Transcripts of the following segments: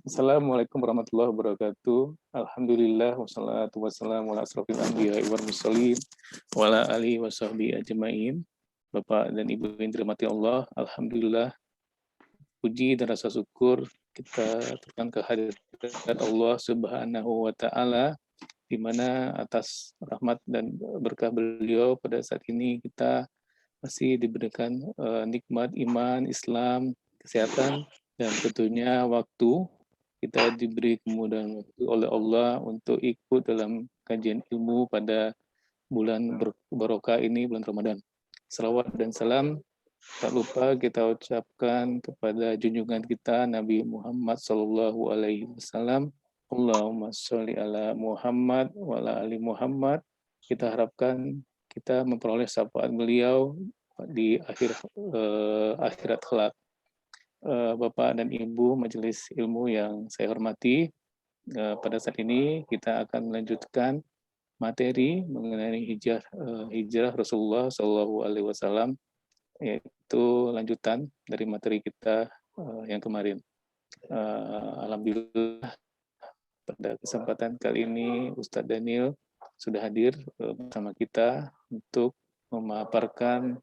Assalamualaikum warahmatullahi wabarakatuh. Alhamdulillah wassalatu wassalamu ala asrofil anbiya'i wal mursalin wa ala alihi wasahbihi ajmain. Bapak dan Ibu yang dirahmati Allah, alhamdulillah puji dan rasa syukur kita aturkan kehadirat Allah Subhanahu wa taala, di mana atas rahmat dan berkah beliau pada saat ini kita masih diberikan nikmat iman, Islam, kesehatan, dan tentunya waktu. Kita diberi kemudahan waktu oleh Allah untuk ikut dalam kajian ilmu pada bulan barokah ini, bulan Ramadan. Salawat dan salam tak lupa kita ucapkan kepada junjungan kita Nabi Muhammad Sallallahu Alaihi Wasallam. Allahumma sholli ala Muhammad wa ala ali Muhammad. Kita harapkan kita memperoleh syafaat beliau di akhirat kelak. Bapak dan Ibu Majelis Ilmu yang saya hormati, pada saat ini kita akan melanjutkan materi mengenai hijrah Rasulullah Shallallahu Alaihi Wasallam, yaitu lanjutan dari materi kita yang kemarin. Alhamdulillah pada kesempatan kali ini Ustadz Daniel sudah hadir bersama kita untuk memaparkan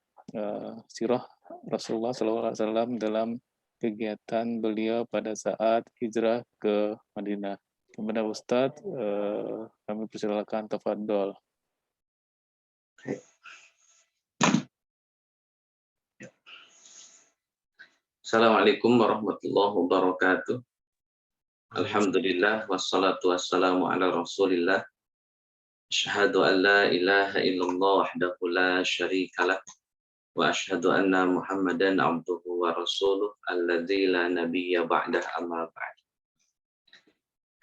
sirah Rasulullah SAW dalam kegiatan beliau pada saat hijrah ke Madinah. Kepada Ustadz, kami persilakan, tafadhol. Assalamualaikum warahmatullahi wabarakatuh. Alhamdulillah wassalatu wassalamu ala Rasulillah. Asyhadu an la ilaha illallah wahdahu la syarikalah wa asyhadu anna Muhammadan abduhu wa rasuluh alladzi la nabiyya ba'dah amma ba'd.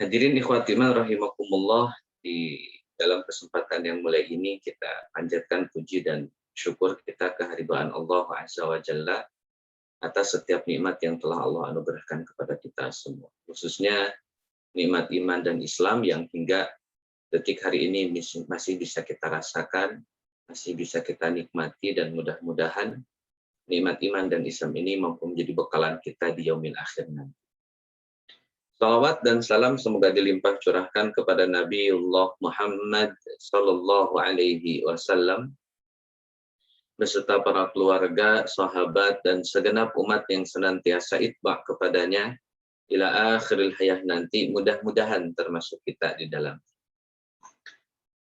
Hadirin ikhwati man rahimakumullah, di dalam kesempatan yang mulai ini kita panjatkan puji dan syukur kita kehadiran Allah Azza wa Jalla atas setiap nikmat yang telah Allah anugerahkan kepada kita semua, khususnya nikmat iman dan Islam yang hingga detik hari ini masih bisa kita rasakan, masih bisa kita nikmati, dan mudah-mudahan nikmat iman dan Islam ini mampu menjadi bekalan kita di yaumil akhir nanti. Salawat dan salam semoga dilimpah curahkan kepada Nabiullah Muhammad Sallallahu Alaihi Wasallam beserta para keluarga, sahabat, dan segenap umat yang senantiasa itba kepadanya ila akhiril hayah nanti, mudah-mudahan termasuk kita di dalam.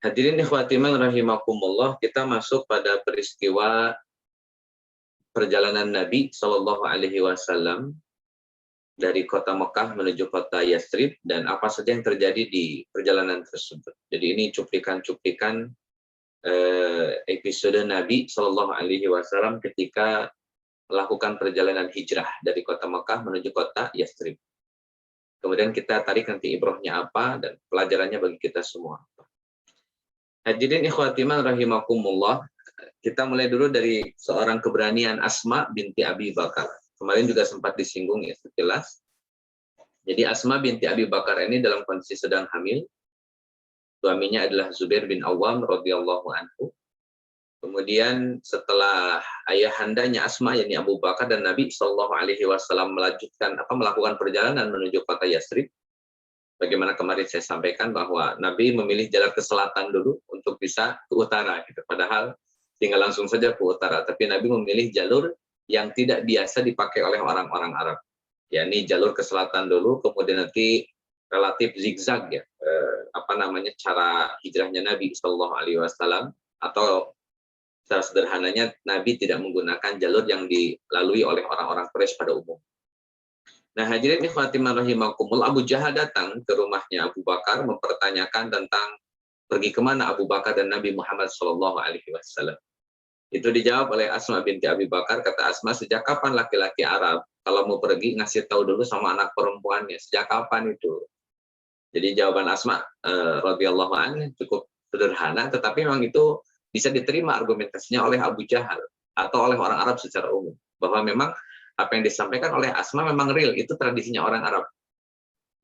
Hadirin ikhwatiman rahimakumullah, kita masuk pada peristiwa perjalanan Nabi Shallallahu Alaihi Wasallam dari kota Mekah menuju kota Yathrib dan apa saja yang terjadi di perjalanan tersebut. Jadi ini cuplikan-cuplikan episode Nabi Shallallahu Alaihi Wasallam ketika melakukan perjalanan hijrah dari kota Mekah menuju kota Yathrib. Kemudian kita tarik nanti ibrohnya apa dan pelajarannya bagi kita semua. Hadirin ikhwatiman rahimakumullah, kita mulai dulu dari seorang keberanian Asma binti Abi Bakar. Kemarin juga sempat disinggung ya sekilas. Jadi Asma binti Abi Bakar ini dalam kondisi sedang hamil. Suaminya adalah Zubair bin Awam radhiyallahu anhu. Kemudian setelah ayahandanya Asma yakni Abu Bakar dan Nabi Shallallahu Alaihi Wasallam melakukan perjalanan menuju kota Yathrib. Bagaimana kemarin saya sampaikan bahwa Nabi memilih jalan ke selatan dulu untuk bisa ke utara, gitu. Padahal tinggal langsung saja ke utara, tapi Nabi memilih jalur yang tidak biasa dipakai oleh orang-orang Arab, yakni jalur ke selatan dulu, kemudian nanti relatif zigzag ya, cara hijrahnya Nabi Shallallahu Alaihi Wasallam, atau secara sederhananya Nabi tidak menggunakan jalur yang dilalui oleh orang-orang Quraisy pada umum. Nah, hadirin ikhwatiman rahimakumullah, Abu Jahal datang ke rumahnya Abu Bakar mempertanyakan tentang pergi kemana Abu Bakar dan Nabi Muhammad Shallallahu Alaihi Wasallam. Itu dijawab oleh Asma binti Abi Bakar. Kata Asma, sejak kapan laki-laki Arab kalau mau pergi ngasih tahu dulu sama anak perempuannya? Sejak kapan itu? Jadi jawaban Asma radhiyallahu anha cukup sederhana, tetapi memang itu bisa diterima argumentasinya oleh Abu Jahal atau oleh orang Arab secara umum, bahwa memang apa yang disampaikan oleh Asma memang real, itu tradisinya orang Arab.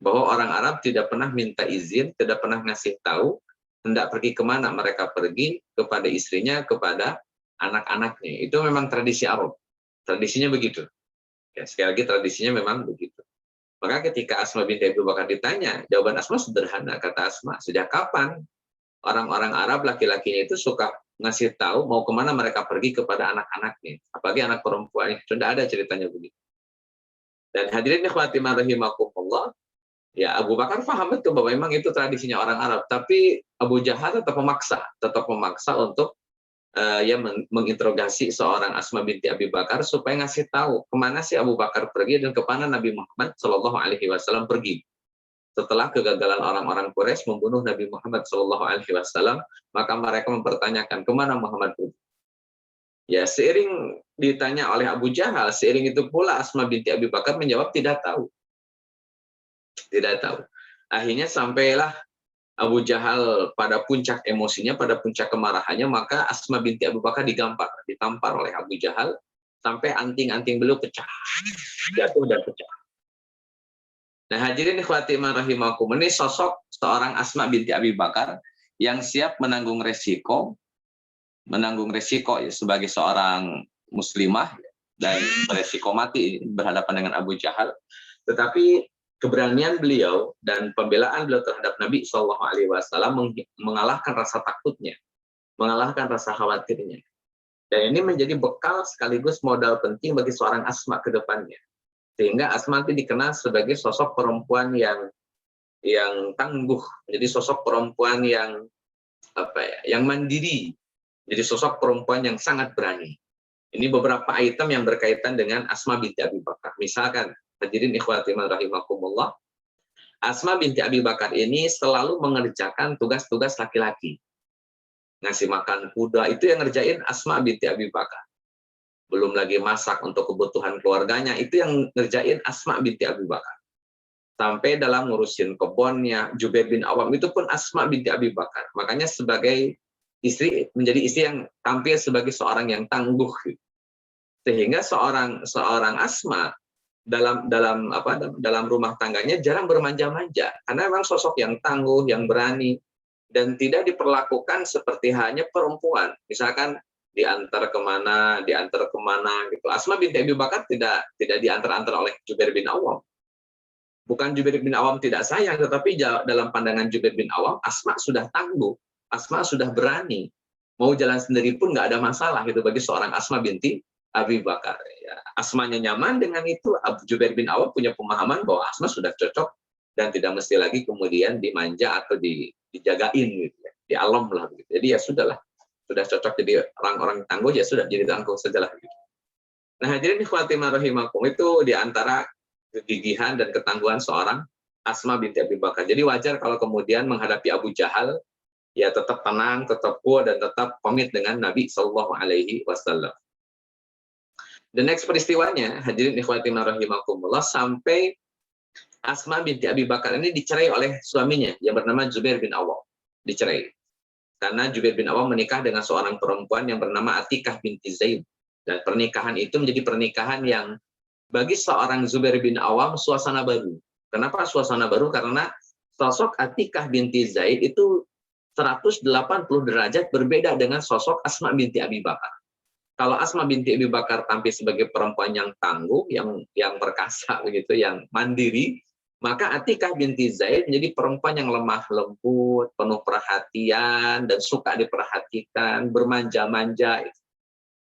Bahwa orang Arab tidak pernah minta izin, tidak pernah ngasih tahu hendak pergi kemana mereka pergi kepada istrinya, kepada anak-anaknya. Itu memang tradisi Arab. Tradisinya begitu. Ya, sekali lagi tradisinya memang begitu. Maka ketika Asma binti Abu Bakar ditanya, jawaban Asma sederhana. Kata Asma, sejak kapan orang-orang Arab laki-lakinya itu suka ngasih tahu mau kemana mereka pergi kepada anak-anaknya, apalagi anak perempuan. Sudah ada ceritanya begitu. Dan hadirin ikhwati rahimakumullah, ya Abu Bakar paham betul bahwa memang itu tradisinya orang Arab, tapi Abu Jahal tetap memaksa untuk menginterogasi seorang Asma binti Abi Bakar supaya ngasih tahu kemana sih Abu Bakar pergi dan kemana Nabi Muhammad Shallallahu Alaihi Wasallam pergi. Setelah kegagalan orang-orang Quraisy membunuh Nabi Muhammad Shallallahu Alaihi Wasallam, maka mereka mempertanyakan kemana Muhammad pergi. Ya, seiring ditanya oleh Abu Jahal, seiring itu pula Asma binti Abi Bakar menjawab tidak tahu. Tidak tahu. Akhirnya sampailah Abu Jahal pada puncak emosinya, pada puncak kemarahannya, maka Asma binti Abu Bakar ditampar oleh Abu Jahal sampai anting-anting beliau pecah, jatuh dan pecah. Nah, hadirin ikhwati rahimakum, ini sosok seorang Asma binti Abi Bakar yang siap menanggung resiko ya, sebagai seorang muslimah dan beresiko mati berhadapan dengan Abu Jahal. Tetapi keberanian beliau dan pembelaan beliau terhadap Nabi Shallallahu Alaihi Wasallam mengalahkan rasa takutnya, mengalahkan rasa khawatirnya. Dan ini menjadi bekal sekaligus modal penting bagi seorang Asma ke depannya. Sehingga Asma itu dikenal sebagai sosok perempuan yang tangguh, jadi sosok perempuan yang yang mandiri, jadi sosok perempuan yang sangat berani. Ini beberapa item yang berkaitan dengan Asma binti Abi Bakar. Misalkan, hadirin ikhwati rahimakumullah, Asma binti Abi Bakar ini selalu mengerjakan tugas-tugas laki-laki. Ngasih makan kuda, itu yang ngerjain Asma binti Abi Bakar. Belum lagi masak untuk kebutuhan keluarganya, itu yang ngerjain Asma binti Abi Bakar. Sampai dalam ngurusin kebunnya, Jubair bin Awam itu pun Asma binti Abi Bakar. Makanya sebagai istri, menjadi istri yang tampil sebagai seorang yang tangguh. Sehingga seorang Asma dalam rumah tangganya jarang bermanja-manja, karena memang sosok yang tangguh, yang berani, dan tidak diperlakukan seperti hanya perempuan. Misalkan diantar kemana gitu. Asma binti Abi Bakar tidak diantar-antar oleh Jubair bin Awam. Bukan Jubair bin Awam tidak sayang, tetapi dalam pandangan Jubair bin Awam, Asma sudah tangguh, Asma sudah berani, mau jalan sendiri pun nggak ada masalah gitu bagi seorang Asma binti Abi Bakar. Ya, Asmanya nyaman dengan itu. Jubair bin Awam punya pemahaman bahwa Asma sudah cocok dan tidak mesti lagi kemudian dimanja atau dijagain gitu ya, di alam lah gitu. Jadi ya sudahlah, sudah cocok jadi orang-orang tangguh, ya sudah jadi tangguh sajalah gitu. Nah, hadirin ikhwati rahimakum, itu diantara kegigihan dan ketangguhan seorang Asma binti Abi Bakar. Jadi wajar kalau kemudian menghadapi Abu Jahal, ya tetap tenang, tetap kuat, dan tetap komit dengan Nabi Shallallahu Alaihi Wasallam. The next peristiwanya, hadirin ikhwati rahimakumullah, sampai Asma binti Abi Bakar ini dicerai oleh suaminya yang bernama Jubair bin Awam. Dicerai. Karena Jubair bin Awam menikah dengan seorang perempuan yang bernama Atikah binti Zaid. Dan pernikahan itu menjadi pernikahan yang bagi seorang Zubair bin Awam suasana baru. Kenapa suasana baru? Karena sosok Atikah binti Zaid itu 180 derajat berbeda dengan sosok Asma binti Abi Bakar. Kalau Asma binti Abi Bakar tampil sebagai perempuan yang tangguh, yang perkasa begitu, yang mandiri, maka Atikah binti Zaid menjadi perempuan yang lemah lembut, penuh perhatian dan suka diperhatikan, bermanja-manja.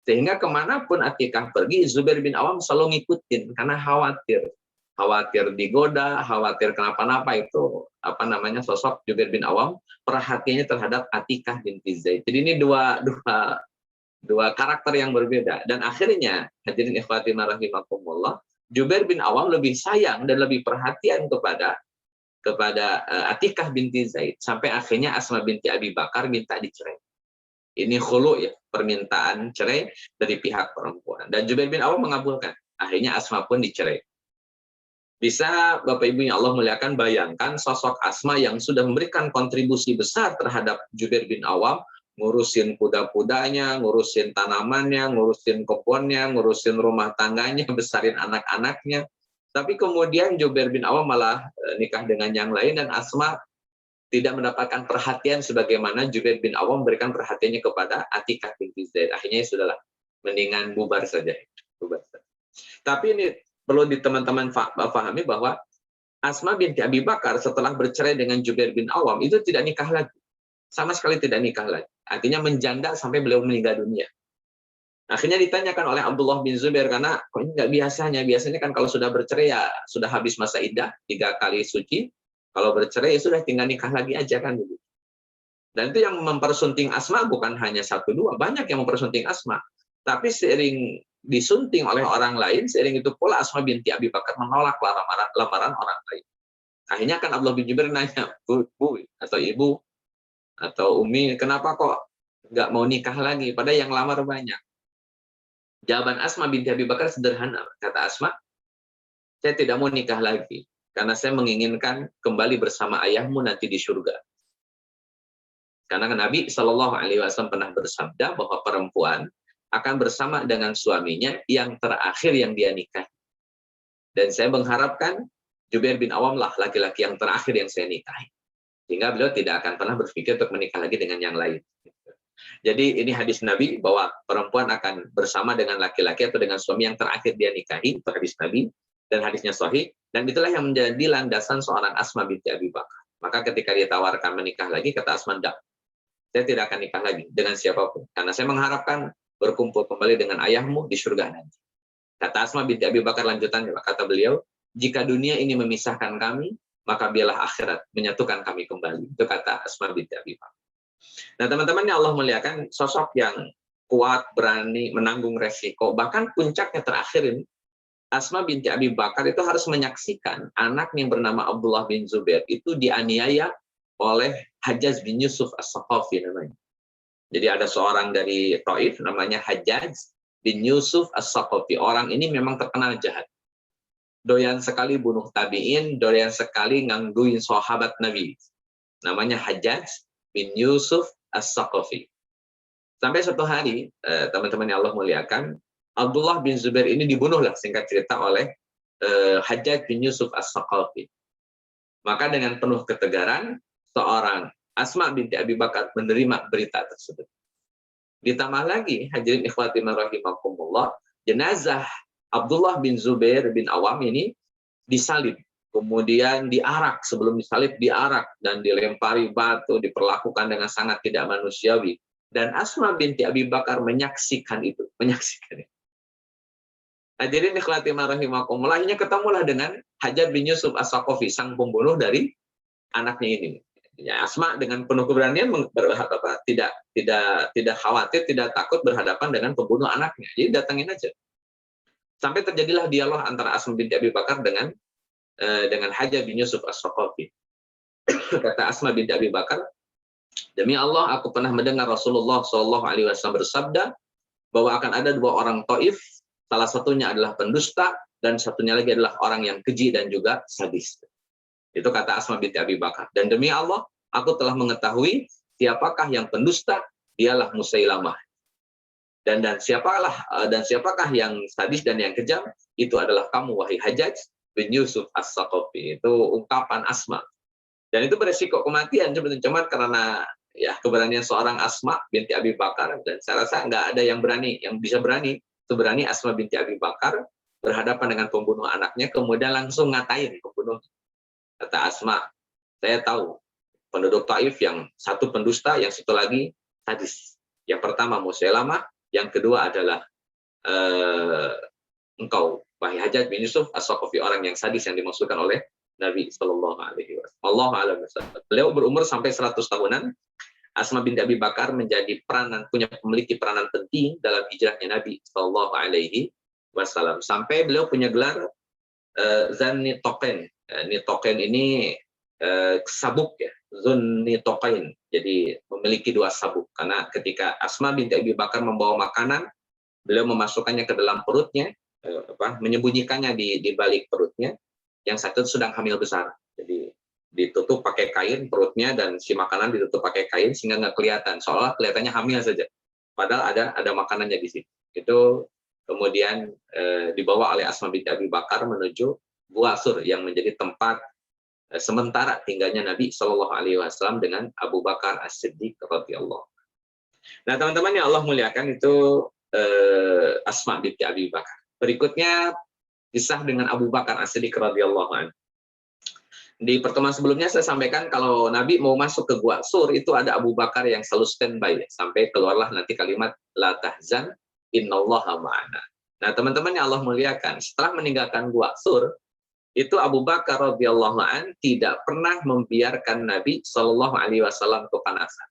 Sehingga kemanapun Atikah pergi, Zubair bin Awam selalu ngikutin karena khawatir digoda, khawatir kenapa-napa. Itu sosok Zubair bin Awam, perhatiannya terhadap Atikah binti Zaid. Jadi ini dua karakter yang berbeda. Dan akhirnya, hadirin ikhwati rahimakumullah, Zubair bin Awam lebih sayang dan lebih perhatian kepada Atikah binti Zaid, sampai akhirnya Asma binti Abi Bakar minta dicerai. Ini khulu ya, permintaan cerai dari pihak perempuan. Dan Zubair bin Awam mengabulkan. Akhirnya Asma pun dicerai. Bisa Bapak Ibu yang Allah muliakan bayangkan sosok Asma yang sudah memberikan kontribusi besar terhadap Zubair bin Awam, ngurusin kuda-kudanya, ngurusin tanamannya, ngurusin kebunnya, ngurusin rumah tangganya, besarin anak-anaknya. Tapi kemudian Zubair bin Awam malah nikah dengan yang lain, dan Asma tidak mendapatkan perhatian sebagaimana Zubair bin Awam memberikan perhatiannya kepada Atikah binti Zaid. Akhirnya sudahlah, mendingan bubar saja. Tapi ini perlu teman-teman pahami bahwa Asma binti Abi Bakar setelah bercerai dengan Jubair bin Awam itu tidak nikah lagi. Sama sekali tidak nikah lagi. Artinya menjanda sampai beliau meninggal dunia. Akhirnya ditanyakan oleh Abdullah bin Zubair, karena kok ini nggak biasanya. Biasanya kan kalau sudah bercerai ya sudah habis masa iddah, 3 kali suci. Kalau bercerai ya sudah tinggal nikah lagi aja kan. Dan itu yang mempersunting Asma bukan hanya 1-2, banyak yang mempersunting Asma. Tapi seiring disunting oleh orang lain, seiring itu pula Asma binti Abi Bakar menolak lamaran orang lain. Akhirnya kan Abdullah bin Zubair nanya, Bu atau Ibu atau Umi, kenapa kok nggak mau nikah lagi? Padahal yang lamar banyak. Jawaban Asma binti Abi Bakar sederhana. Kata Asma, saya tidak mau nikah lagi karena saya menginginkan kembali bersama ayahmu nanti di surga. Karena Nabi Shallallahu Alaihi Wasallam pernah bersabda bahwa perempuan akan bersama dengan suaminya yang terakhir yang dia nikahi. Dan saya mengharapkan Jubair bin Awam lah laki-laki yang terakhir yang saya nikahi. Sehingga beliau tidak akan pernah berpikir untuk menikah lagi dengan yang lain. Jadi ini hadis Nabi bahwa perempuan akan bersama dengan laki-laki atau dengan suami yang terakhir dia nikahi, itu hadis Nabi, dan hadisnya sahih, dan itulah yang menjadi landasan seorang Asma binti Abi Bakar. Maka ketika ditawarkan menikah lagi, kata Asma, enggak, saya tidak akan nikah lagi dengan siapapun, karena saya mengharapkan berkumpul kembali dengan ayahmu di surga nanti. Kata Asma binti Abi Bakar lanjutannya, kata beliau, jika dunia ini memisahkan kami, maka biarlah akhirat menyatukan kami kembali. Itu kata Asma binti Abi Bakar. Nah, teman-teman yang Allah muliakan, sosok yang kuat, berani, menanggung resiko. Bahkan puncaknya terakhir ini, Asma binti Abi Bakar itu harus menyaksikan anak yang bernama Abdullah bin Zubair itu dianiaya oleh Hajjaj bin Yusuf As-Saqafi namanya. Jadi ada seorang dari Taif namanya Hajjaj bin Yusuf As-Saqafi. Orang ini memang terkenal jahat. Doyan sekali bunuh tabi'in, doyan sekali ngangguin sahabat Nabi. Namanya Hajjaj bin Yusuf As-Saqafi. Sampai suatu hari, teman-teman yang Allah muliakan, Abdullah bin Zubair ini dibunuhlah singkat cerita oleh Hajjaj bin Yusuf As-Saqafi. Maka dengan penuh ketegaran, seorang Asma binti Abi Bakar menerima berita tersebut. Ditambah lagi, hadirin ikhwati rahimakumullah, jenazah Abdullah bin Zubair bin Awam ini disalib. Kemudian diarak, sebelum disalib diarak dan dilempari batu, diperlakukan dengan sangat tidak manusiawi. Dan Asma binti Abi Bakar menyaksikan itu, Hadirin ikhwati rahimakumullah, akhirnya ketemulah dengan Hajjaj bin Yusuf As-Saqafi, sang pembunuh dari anaknya ini. Ya, Asma dengan penuh keberanian tidak khawatir, tidak takut berhadapan dengan pembunuh anaknya. Jadi datangin aja. Sampai terjadilah dialog antara Asma binti Abi Bakar dengan Hajjaj bin Yusuf As-Saqafi. Kata Asma binti Abi Bakar, demi Allah, aku pernah mendengar Rasulullah SAW bersabda bahwa akan ada 2 orang Taif, salah satunya adalah pendusta dan satunya lagi adalah orang yang keji dan juga sadis. Itu kata Asma binti Abi Bakar. Dan demi Allah, aku telah mengetahui siapakah yang pendusta, dialah Musailamah. Dan siapakah yang sadis dan yang kejam, itu adalah kamu, wahai Hajjaj bin Yusuf As-Saqafi. Itu ungkapan Asma. Dan itu beresiko kematian cuma karena ya keberanian seorang Asma binti Abi Bakar, dan saya rasa nggak ada yang bisa berani seberani Asma binti Abi Bakar berhadapan dengan pembunuh anaknya, kemudian langsung ngatain pembunuh. Kata Asma, saya tahu penduduk Taif yang satu pendusta, yang satu lagi sadis. Yang pertama Musailamah, yang kedua adalah engkau, wahai Hajjaj bin Yusuf As-Saqafi, orang yang sadis yang dimaksudkan oleh Nabi Shallallahu Alaihi Wasallam. Allahu a'lam bishawab. Beliau berumur sampai 100 tahunan. Asma binti Abi Bakar memiliki peranan penting dalam hijrahnya Nabi Shallallahu Alaihi Wasallam. Sampai beliau punya gelar Zannitoqain. Nitoqain ini sabuk ya, Zunnitoqain. Jadi memiliki 2 sabuk. Karena ketika Asma binti Abi Bakar membawa makanan, beliau memasukkannya ke dalam perutnya, menyembunyikannya di balik perutnya. Yang satu sedang hamil besar, jadi ditutup pakai kain perutnya, dan si makanan ditutup pakai kain sehingga nggak kelihatan, seolah kelihatannya hamil saja, padahal ada makanannya di situ. Itu kemudian dibawa oleh Asma binti Abi Bakar menuju Gua Sur, yang menjadi tempat sementara tinggalnya Nabi Shallallahu Alaihi Wasallam dengan Abu Bakar As-Siddiq radhiyallahu. Nah, teman-teman yang Allah muliakan, itu Asma binti Abi Bakar. Berikutnya kisah dengan Abu Bakar As-Siddiq radhiyallahu anhu. Di pertemuan sebelumnya saya sampaikan kalau Nabi mau masuk ke Gua Sur, itu ada Abu Bakar yang selalu standby, sampai keluarlah nanti kalimat la tahzan innallaha ma'ana. Nah, teman-teman yang Allah muliakan, setelah meninggalkan Gua Sur, itu Abu Bakar radhiyallahu an tidak pernah membiarkan Nabi Shallallahu alaihi wasallam kepanasan.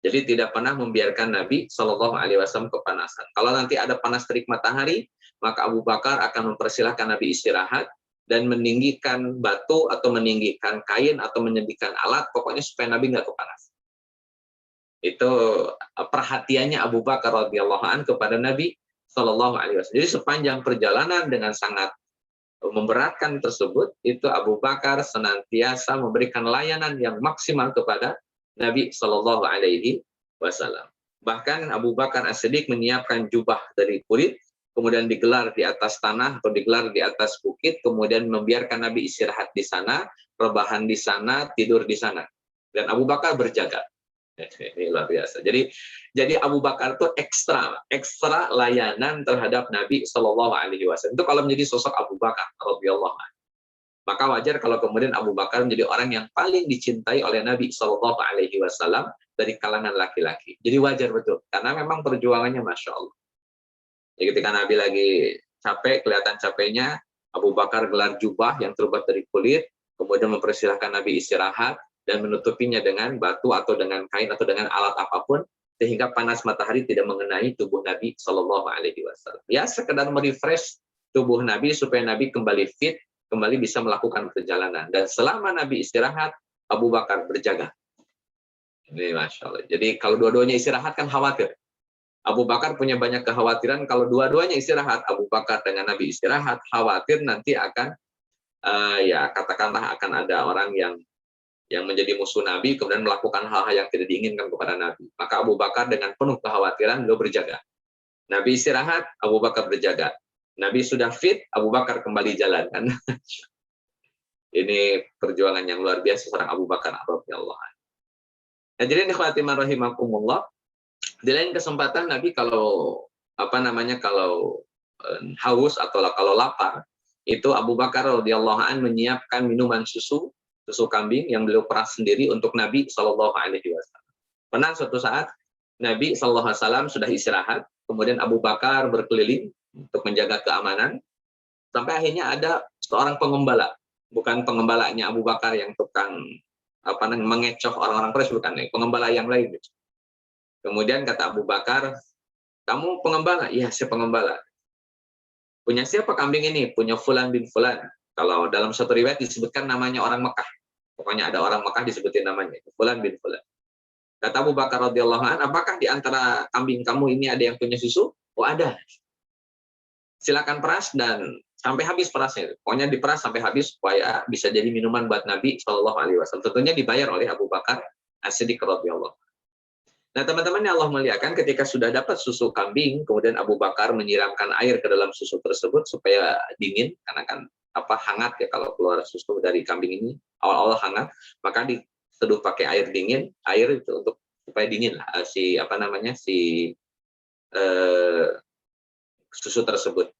Jadi tidak pernah membiarkan Nabi Shallallahu alaihi wasallam kepanasan. Kalau nanti ada panas terik matahari, maka Abu Bakar akan mempersilahkan Nabi istirahat dan meninggikan batu atau meninggikan kain atau menyediakan alat, pokoknya supaya Nabi nggak kepanasan. Itu perhatiannya Abu Bakar radhiyallahu an kepada Nabi Shallallahu alaihi wasallam. Jadi sepanjang perjalanan dengan sangat memberatkan tersebut, itu Abu Bakar senantiasa memberikan layanan yang maksimal kepada Nabi Shallallahu alaihi wasallam. Bahkan Abu Bakar As-Siddiq menyiapkan jubah dari kulit, kemudian digelar di atas tanah atau digelar di atas bukit, kemudian membiarkan Nabi istirahat di sana, rebahan di sana, tidur di sana. Dan Abu Bakar berjaga. Ini luar biasa. Jadi Abu Bakar itu ekstra layanan terhadap Nabi Shallallahu alaihi wasallam. Itu kalau menjadi sosok Abu Bakar radhiyallahu anhu. Maka wajar kalau kemudian Abu Bakar menjadi orang yang paling dicintai oleh Nabi Shallallahu alaihi wasallam dari kalangan laki-laki. Jadi wajar betul, karena memang perjuangannya Masya Allah. Jadi ketika Nabi lagi capek, kelihatan capeknya, Abu Bakar gelar jubah yang terbuat dari kulit, kemudian mempersilahkan Nabi istirahat, dan menutupinya dengan batu atau dengan kain atau dengan alat apapun, sehingga panas matahari tidak mengenai tubuh Nabi Shallallahu alaihi wasallam. Ya, sekedar merefresh tubuh Nabi supaya Nabi kembali fit, kembali bisa melakukan perjalanan. Dan selama Nabi istirahat, Abu Bakar berjaga. Ini Masya Allah. Jadi kalau dua-duanya istirahat kan khawatir. Abu Bakar punya banyak kekhawatiran, kalau dua-duanya istirahat, Abu Bakar dengan Nabi istirahat, khawatir nanti akan, ya katakanlah akan ada orang yang menjadi musuh Nabi, kemudian melakukan hal-hal yang tidak diinginkan kepada Nabi. Maka Abu Bakar dengan penuh kekhawatiran, beliau berjaga. Nabi istirahat, Abu Bakar berjaga. Nabi sudah fit, Abu Bakar kembali jalan. Kan? Ini perjuangan yang luar biasa seorang Abu Bakar radhiyallahu anhu. Nah, jadi ikhwatiman rahimakumullah, di lain kesempatan Nabi kalau haus atau kalau lapar, itu Abu Bakar radhiyallahu anhu menyiapkan minuman susu kambing yang beliau peras sendiri untuk Nabi Shallallahu alaihi wasallam. Pernah suatu saat Nabi Shallallahu alaihi wasallam sudah istirahat, kemudian Abu Bakar berkeliling untuk menjaga keamanan, sampai akhirnya ada seorang pengembala, bukan pengembalanya Abu Bakar yang tukang mengecoh orang-orang Quraisy, bukan, pengembala yang lain. Kemudian kata Abu Bakar, kamu pengembala? Iya, saya pengembala. Punya siapa kambing ini? Punya Fulan bin Fulan. Kalau dalam satu riwayat disebutkan namanya orang Mekah. Pokoknya ada orang Mekah disebutin namanya, Fulan bin Fulan. Kata Abu Bakar radhiyallahu anhu, apakah di antara kambing kamu ini ada yang punya susu? Oh, ada. Silakan peras dan sampai habis perasnya. Pokoknya diperas sampai habis supaya bisa jadi minuman buat Nabi Shallallahu alaihi wasallam. Tentunya dibayar oleh Abu Bakar As-Siddiq radhiyallahu anhu. Nah, teman-teman yang Allah muliakan, ketika sudah dapat susu kambing, kemudian Abu Bakar menyiramkan air ke dalam susu tersebut supaya dingin, karena kan hangat ya kalau keluar susu dari kambing ini, awal-awal hangat, maka diseduh pakai air dingin, air itu untuk supaya dingin lah susu tersebut.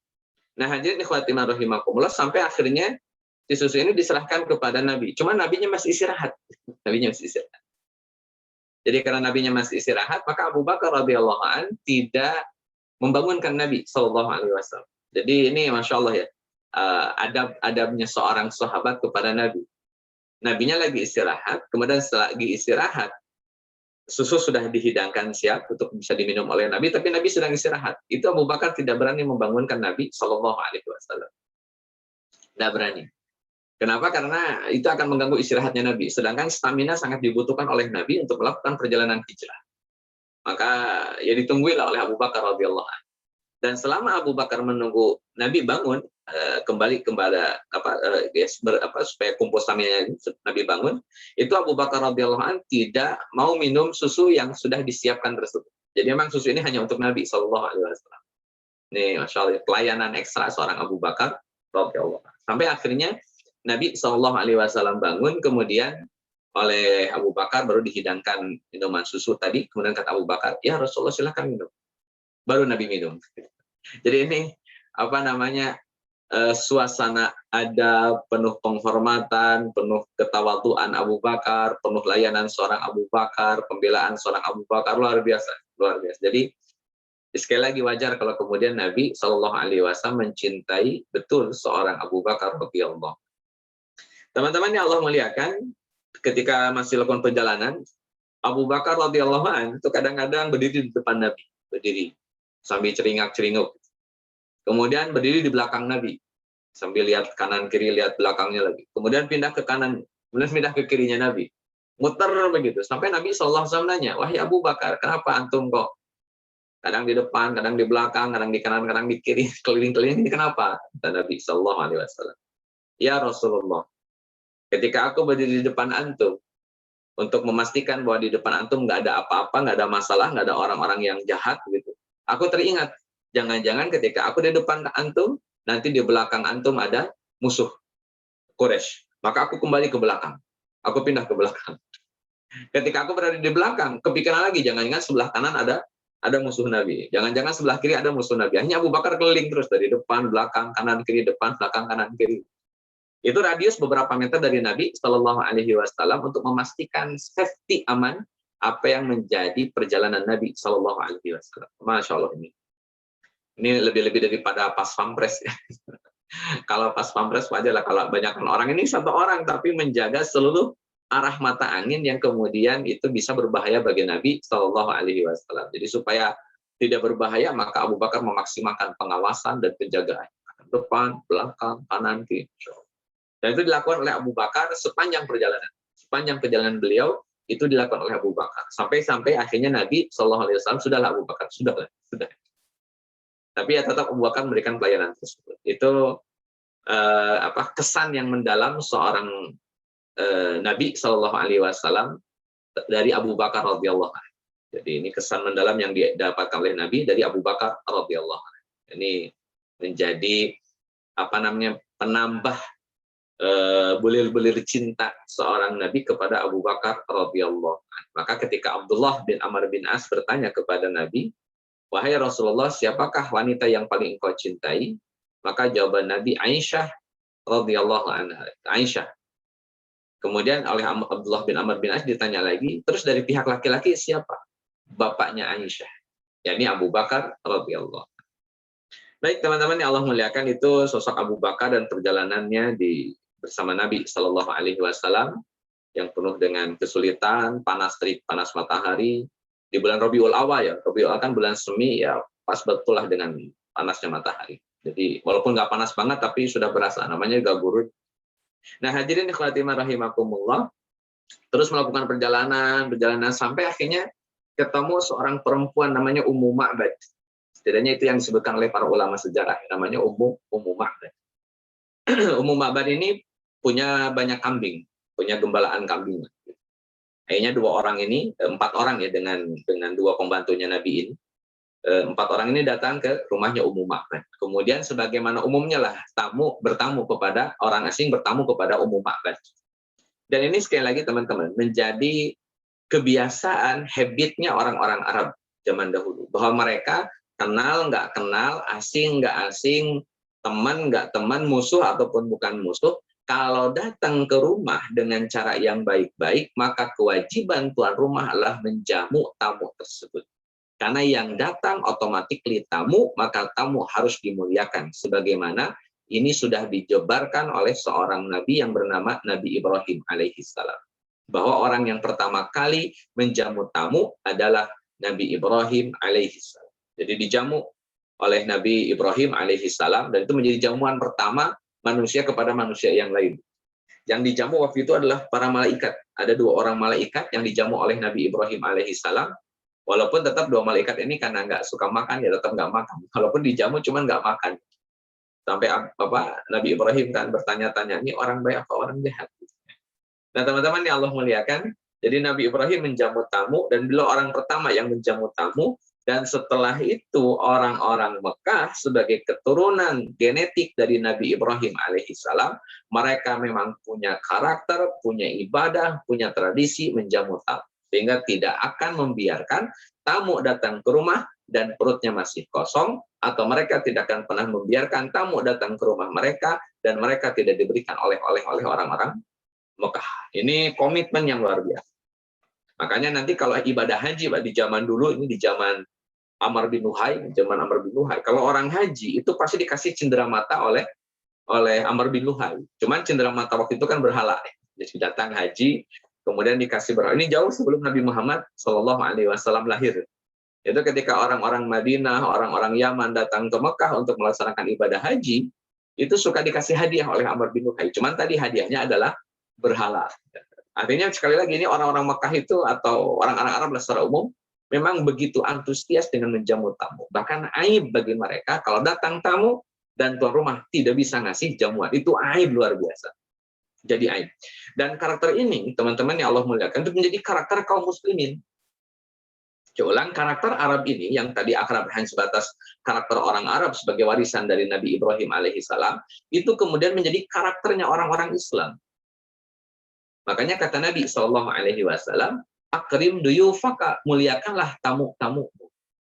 Nah, hadirin ikhwatina rahimakumullah, sampai akhirnya si susu ini diserahkan kepada Nabi. Cuma nabinya masih istirahat. Nabinya masih istirahat. Jadi karena nabinya masih istirahat, maka Abu Bakar radhiyallahu an tidak membangunkan Nabi sallallahu alaihi wasallam. Jadi ini Masya Allah ya, adab-adabnya seorang sahabat kepada Nabi. Nabinya lagi istirahat, kemudian setelah lagi istirahat, susu sudah dihidangkan siap untuk bisa diminum oleh Nabi, tapi Nabi sedang istirahat. Itu Abu Bakar tidak berani membangunkan Nabi sallallahu alaihi wasallam. Tidak berani. Kenapa? Karena itu akan mengganggu istirahatnya Nabi. Sedangkan stamina sangat dibutuhkan oleh Nabi untuk melakukan perjalanan hijrah. Maka ya ditungguilah oleh Abu Bakar radhiyallahu anhu. Dan selama Abu Bakar menunggu Nabi bangun, kembali supaya kumpul stamina Nabi bangun, itu Abu Bakar radhiyallahu anhu tidak mau minum susu yang sudah disiapkan tersebut. Jadi memang susu ini hanya untuk Nabi sallallahu alaihi wasallam. Nih, Masya Allah, pelayanan ekstra seorang Abu Bakar radhiyallahu anhu. Sampai akhirnya Nabi Shallallahu alaihi wasallam bangun, kemudian oleh Abu Bakar baru dihidangkan minuman susu tadi, kemudian kata Abu Bakar, ya Rasulullah silakan minum. Baru Nabi minum. Jadi ini suasana ada penuh penghormatan, penuh ketawaduan Abu Bakar, penuh layanan seorang Abu Bakar, pembelaan seorang Abu Bakar, luar biasa, luar biasa. Jadi sekali lagi wajar kalau kemudian Nabi Shallallahu Alaihi Wasallam mencintai betul seorang Abu Bakar radhiyallahu. Teman-teman yang Allah muliakan, ketika masih lakukan perjalanan, Abu Bakar radhiyallahu anhu itu kadang-kadang berdiri di depan Nabi, berdiri sambil ceringak-ceringuk. Kemudian berdiri di belakang Nabi, sambil lihat kanan kiri, lihat belakangnya lagi. Kemudian pindah ke kanan, kemudian pindah ke kirinya Nabi. Muter begitu, sampai Nabi SAW nanya, wahai Abu Bakar, kenapa antum kok kadang di depan, kadang di belakang, kadang di kanan, kadang di kiri, keliling-keliling, ini kenapa? Kata Nabi SAW. Ya Rasulullah, ketika aku berdiri di depan antum, untuk memastikan bahwa di depan antum nggak ada apa-apa, nggak ada masalah, nggak ada orang-orang yang jahat, gitu. Aku teringat, jangan-jangan ketika aku di depan antum, nanti di belakang antum ada musuh Quraisy. Maka aku kembali ke belakang. Aku pindah ke belakang. Ketika aku berada di belakang, kepikiran lagi, jangan-jangan sebelah kanan ada musuh Nabi. Jangan-jangan sebelah kiri ada musuh Nabi. Hanya Abu Bakar keliling terus dari depan, belakang, kanan, kiri, depan, belakang, kanan, kiri. Itu radius beberapa meter dari Nabi Shallallahu Alaihi Wasallam untuk memastikan safety aman apa yang menjadi perjalanan Nabi Shallallahu Alaihi Wasallam. Masya Allah ini lebih-lebih daripada pas pampres ya. Kalau pas pampres wajar lah, kalau banyak orang, ini satu orang tapi menjaga seluruh arah mata angin yang kemudian itu bisa berbahaya bagi Nabi Shallallahu Alaihi Wasallam. Jadi supaya tidak berbahaya, maka Abu Bakar memaksimalkan pengawasan dan penjagaan depan, belakang, kanan, kiri. Dan itu dilakukan oleh Abu Bakar sepanjang perjalanan. Sepanjang perjalanan beliau itu dilakukan oleh Abu Bakar. Sampai akhirnya Nabi Shallallahu Alaihi Wasallam sudahlah Abu Bakar, sudah. Tapi ya tetap Abu Bakar memberikan pelayanan tersebut. Itu kesan yang mendalam seorang Nabi Shallallahu Alaihi Wasallam dari Abu Bakar radhiyallahu anhu. Jadi ini kesan mendalam yang didapatkan oleh Nabi dari Abu Bakar radhiyallahu anhu. Ini menjadi penambah bulir-bulir cinta seorang Nabi kepada Abu Bakar radhiyallahu anhu. Maka ketika Abdullah bin Amr bin As bertanya kepada Nabi, wahai Rasulullah, siapakah wanita yang paling engkau cintai? Maka jawaban Nabi, Aisyah radhiyallahu anha. Aisyah. Kemudian oleh Abdullah bin Amr bin As ditanya lagi, terus dari pihak laki-laki siapa? Bapaknya Aisyah, yakni Abu Bakar radhiyallahu anhu. Baik teman-teman yang Allah muliakan, itu sosok Abu Bakar dan perjalanannya bersama Nabi Shallallahu Alaihi Wasallam yang penuh dengan kesulitan, panas terik, panas matahari. Di bulan Rabiul Awal ya, Rabiul Awal kan bulan semi ya, pas betul lah dengan panasnya matahari. Jadi walaupun nggak panas banget, tapi sudah berasa, namanya juga gurun. Nah hadirin ikhwatimah rahimakumullah, terus melakukan perjalanan sampai akhirnya ketemu seorang perempuan namanya Ummu Ma'bad. Setidaknya itu yang disebutkan oleh para ulama sejarah, namanya Ummu Ma'bad. Ummu Ma'bad ini punya banyak kambing, punya gembalaan kambing. Akhirnya empat orang ya dengan dua pembantunya Nabi ini. Empat orang ini datang ke rumahnya Ummu Ma'bad. Kemudian sebagaimana umumnya lah bertamu kepada orang asing, bertamu kepada Ummu Ma'bad. Dan ini sekali lagi teman-teman menjadi kebiasaan, habitnya orang-orang Arab zaman dahulu, bahwa mereka kenal nggak kenal, asing nggak asing, teman nggak teman, musuh ataupun bukan musuh, kalau datang ke rumah dengan cara yang baik-baik, maka kewajiban tuan rumah adalah menjamu tamu tersebut. Karena yang datang otomatis tamu, maka tamu harus dimuliakan. Sebagaimana ini sudah dijabarkan oleh seorang nabi yang bernama Nabi Ibrahim alaihissalam. Bahwa orang yang pertama kali menjamu tamu adalah Nabi Ibrahim alaihissalam. Jadi dijamu oleh Nabi Ibrahim alaihissalam, dan itu menjadi jamuan pertama manusia kepada manusia yang lain. Yang dijamu waktu itu adalah para malaikat. Ada dua orang malaikat yang dijamu oleh Nabi Ibrahim alaihissalam. Walaupun tetap dua malaikat ini karena nggak suka makan, ya tetap nggak makan. Walaupun dijamu cuman nggak makan. Sampai Nabi Ibrahim kan bertanya-tanya, ini orang baik apa orang jahat? Nah teman-teman yang Allah muliakan, jadi Nabi Ibrahim menjamu tamu, dan beliau orang pertama yang menjamu tamu. Dan setelah itu orang-orang Mekah sebagai keturunan genetik dari Nabi Ibrahim alaihissalam, mereka memang punya karakter, punya ibadah, punya tradisi menjamu tamu. Sehingga tidak akan membiarkan tamu datang ke rumah dan perutnya masih kosong, atau mereka tidak akan pernah membiarkan tamu datang ke rumah mereka, dan mereka tidak diberikan oleh-oleh oleh orang-orang Mekah. Ini komitmen yang luar biasa. Makanya nanti kalau ibadah haji, Pak, di zaman dulu, ini di zaman Amr bin Luhai, kalau orang haji itu pasti dikasih cendera mata oleh Amr bin Luhai. Cuman cendera mata waktu itu kan berhala. Jadi datang haji, kemudian dikasih berhala. Ini jauh sebelum Nabi Muhammad SAW lahir. Itu ketika orang-orang Madinah, orang-orang Yaman datang ke Mekah untuk melaksanakan ibadah haji, itu suka dikasih hadiah oleh Amr bin Luhai. Cuman tadi hadiahnya adalah berhala. Artinya sekali lagi ini orang-orang Mekah itu atau orang-orang Arab secara umum memang begitu antusias dengan menjamu tamu. Bahkan aib bagi mereka kalau datang tamu dan tuan rumah tidak bisa ngasih jamuan. Itu aib luar biasa. Jadi aib. Dan karakter ini, teman-teman yang Allah muliakan, itu menjadi karakter kaum muslimin. Ulang, karakter Arab ini yang tadi akrab hanya sebatas karakter orang Arab sebagai warisan dari Nabi Ibrahim alaihissalam, itu kemudian menjadi karakternya orang-orang Islam. Makanya kata Nabi SAW, akrim duyufaka, muliakanlah tamu-tamu.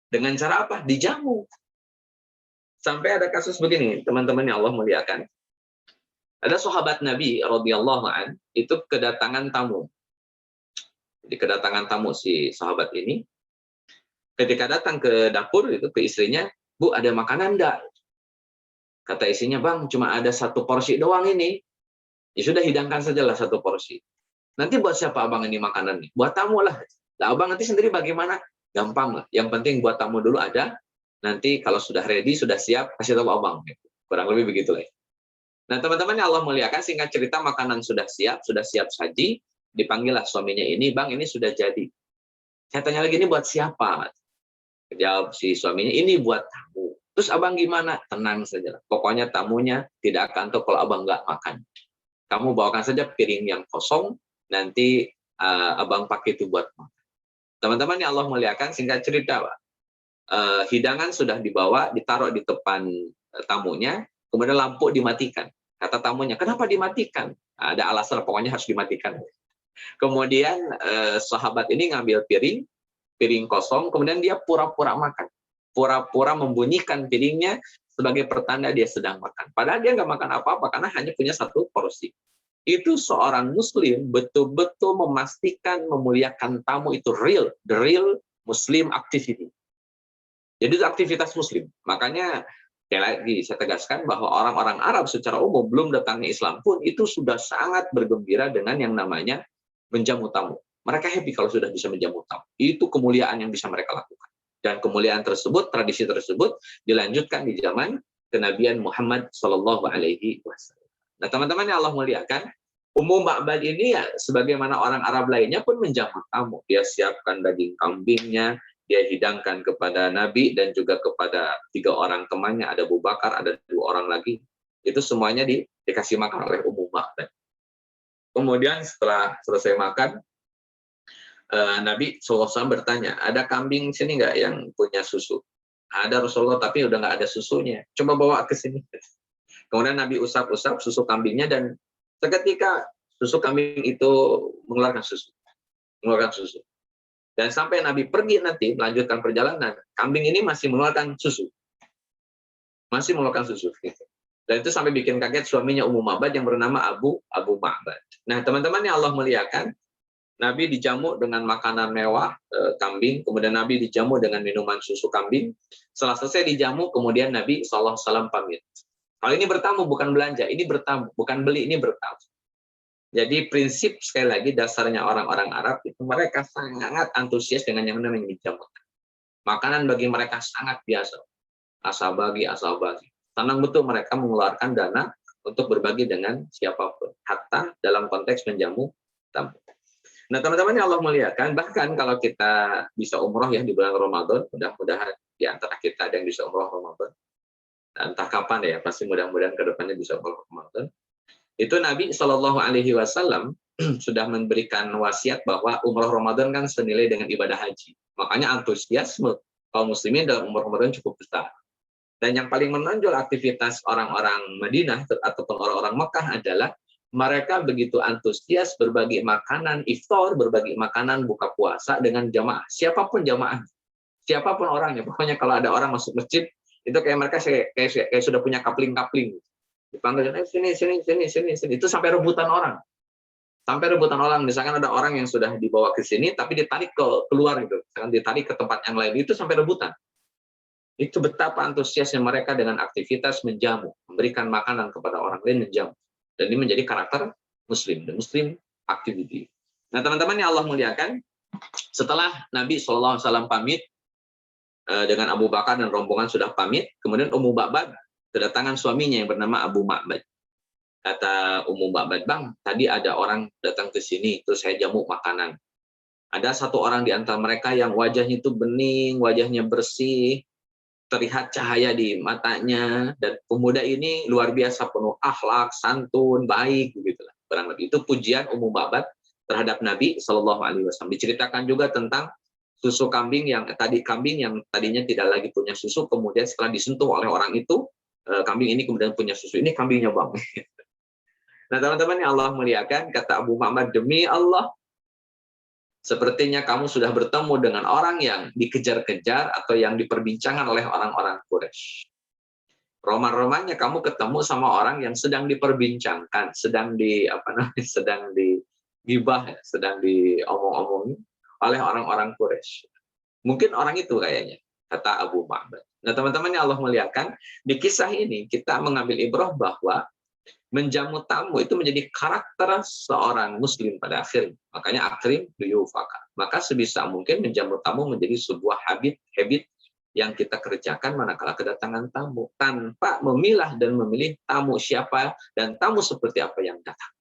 Dengan cara apa? Dijamu. Sampai ada kasus begini, teman-teman yang Allah muliakan. Ada sahabat Nabi radhiyallahu an, itu kedatangan tamu. Jadi kedatangan tamu si sahabat ini, ketika datang ke dapur itu ke istrinya, "Bu, ada makanan enggak?" Kata istrinya, "Bang, cuma ada 1 porsi doang ini." Ya sudah, hidangkan sajalah 1 porsi. Nanti buat siapa abang ini makanan nih? Buat tamu lah. Nah, abang nanti sendiri bagaimana? Gampang lah. Yang penting buat tamu dulu ada. Nanti kalau sudah ready, sudah siap, kasih tahu abang. Kurang lebih begitu lah. Nah, teman-teman yang Allah muliakan, singkat cerita makanan sudah siap saji. Dipanggillah suaminya ini, "Bang, ini sudah jadi." Saya tanya lagi, "Ini buat siapa?" Jawab si suaminya, "Ini buat tamu." Terus abang gimana? Tenang saja. Pokoknya tamunya tidak akan tahu kalau abang nggak makan. Kamu bawakan saja piring yang kosong, nanti abang pakai itu buat makan. Teman-teman yang Allah muliakan, singkat cerita, Pak, hidangan sudah dibawa, ditaruh di depan tamunya, kemudian lampu dimatikan. Kata tamunya, "Kenapa dimatikan?" Ada alasan, pokoknya harus dimatikan. Kemudian sahabat ini ngambil piring kosong, kemudian dia pura-pura makan. Pura-pura membunyikan piringnya, sebagai pertanda dia sedang makan. Padahal dia nggak makan apa-apa karena hanya punya 1 porsi. Itu seorang muslim betul-betul memastikan memuliakan tamu itu real, the real Muslim activity. Jadi itu aktivitas muslim. Makanya sekali lagi saya tegaskan bahwa orang-orang Arab secara umum belum datangnya Islam pun itu sudah sangat bergembira dengan yang namanya menjamu tamu. Mereka happy kalau sudah bisa menjamu tamu. Itu kemuliaan yang bisa mereka lakukan. Dan kemuliaan tersebut, tradisi tersebut dilanjutkan di zaman kenabian Muhammad Shallallahu Alaihi Wasallam. Nah, teman-teman yang Allah muliakan, Ummu Ma'bad ini ya sebagaimana orang Arab lainnya pun menjamu tamu. Dia siapkan daging kambingnya, dia hidangkan kepada Nabi dan juga kepada 3 orang temannya, ada Abu Bakar, ada 2 orang lagi. Itu semuanya dikasih makan oleh Ummu Ma'bad. Kemudian setelah selesai makan, Nabi SAW bertanya, "Ada kambing sini nggak yang punya susu?" "Ada Rasulullah, tapi udah nggak ada susunya. Coba bawa ke sini." Kemudian Nabi usap-usap susu kambingnya dan seketika susu kambing itu mengeluarkan susu. Dan sampai Nabi pergi nanti melanjutkan perjalanan, kambing ini masih mengeluarkan susu. Dan itu sampai bikin kaget suaminya Ummu Ma'bad yang bernama Abu Ma'bad. Nah, teman-teman yang Allah muliakan, Nabi dijamu dengan makanan mewah, kambing, kemudian Nabi dijamu dengan minuman susu kambing. Setelah selesai dijamu, kemudian Nabi SAW pamit. Kalau ini bertamu, bukan belanja, ini bertamu, bukan beli, ini bertamu. Jadi prinsip, sekali lagi, dasarnya orang-orang Arab, itu mereka sangat antusias dengan yang namanya dijamu. Makanan bagi mereka sangat biasa. Asal bagi. Senang betul mereka mengeluarkan dana untuk berbagi dengan siapapun. Hatta dalam konteks menjamu tamu. Nah, teman-teman yang Allah muliakan, bahkan kalau kita bisa umroh ya di bulan Ramadan, mudah-mudahan di antara kita ada yang bisa umroh Ramadan. Entah kapan ya, pasti mudah-mudahan ke depannya bisa umroh Ramadan. Itu Nabi Shallallahu Alaihi Wasallam sudah memberikan wasiat bahwa umroh Ramadan kan senilai dengan ibadah haji. Makanya antusiasme kaum muslimin dalam umroh Ramadan cukup besar. Dan yang paling menonjol aktivitas orang-orang Madinah ataupun orang-orang Mekah adalah mereka begitu antusias berbagi makanan iftar, berbagi makanan buka puasa dengan jamaah, siapapun jamaah. Siapapun orangnya, pokoknya kalau ada orang masuk masjid, itu kayak mereka kayak sudah punya kapling-kapling. Dipanggil, sini, sini, sini, sini, sini. Itu sampai rebutan orang. Sampai rebutan orang, misalkan ada orang yang sudah dibawa ke sini, tapi ditarik keluar gitu, misalkan ditarik ke tempat yang lain, itu sampai rebutan. Itu betapa antusiasnya mereka dengan aktivitas menjamu, memberikan makanan kepada orang lain, menjamu. Dan ini menjadi karakter Muslim, dan Muslim activity. Nah, teman-teman yang Allah muliakan, setelah Nabi SAW pamit dengan Abu Bakar dan rombongan sudah pamit, kemudian Ummu Ba'bad kedatangan suaminya yang bernama Abu Ma'bad. Kata Ummu Ba'bad, "Bang, tadi ada orang datang ke sini, terus saya jamu makanan. Ada satu orang di antara mereka yang wajahnya itu bening, wajahnya bersih, terlihat cahaya di matanya, dan pemuda ini luar biasa penuh akhlak, santun, baik, begitulah. Kurang lebih itu pujian Ummu Ba'bad terhadap Nabi Shallallahu Alaihi Wasallam. Diceritakan juga tentang susu kambing yang tadinya tidak lagi punya susu, kemudian setelah disentuh oleh orang itu, kambing ini kemudian punya susu. Ini kambingnya, Bang. Nah, teman-teman yang Allah muliakan, kata Abu Muhammad, demi Allah, sepertinya kamu sudah bertemu dengan orang yang dikejar-kejar atau yang diperbincangkan oleh orang-orang Quraisy. Roma-romanya kamu ketemu sama orang yang sedang diperbincangkan, sedang digibah, sedang diomong-omongin oleh orang-orang Quraisy. Mungkin orang itu kayaknya, kata Abu Muhammad. Nah, teman-teman yang Allah muliakan, di kisah ini kita mengambil ibrah bahwa menjamu tamu itu menjadi karakter seorang Muslim pada akhirnya. Makanya akrim duyufaka. Maka sebisa mungkin menjamu tamu menjadi sebuah habit yang kita kerjakan manakala kedatangan tamu, tanpa memilah dan memilih tamu siapa dan tamu seperti apa yang datang.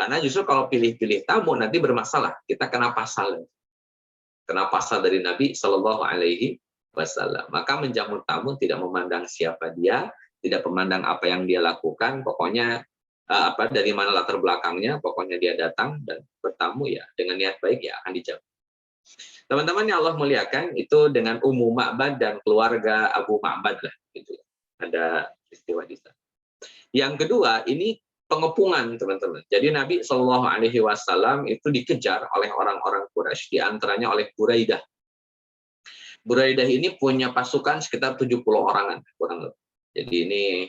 Karena justru kalau pilih-pilih tamu nanti bermasalah. Kita kena pasal dari Nabi Shallallahu Alaihi Wasallam. Maka menjamu tamu tidak memandang siapa dia, tidak memandang apa yang dia lakukan, pokoknya dari mana latar belakangnya, pokoknya dia datang dan bertamu ya dengan niat baik ya akan dijamu. Teman-teman yang Allah muliakan, itu dengan Ummu Ma'bad dan keluarga Abu Ma'bad lah, gitu. Ada istiwa di sana. Yang kedua, ini pengepungan, teman-teman. Jadi Nabi Shallallahu Alaihi Wasallam itu dikejar oleh orang-orang Quraisy, diantaranya oleh Buraidah. Buraidah ini punya pasukan sekitar 70 orangan, kurang lebih. Jadi ini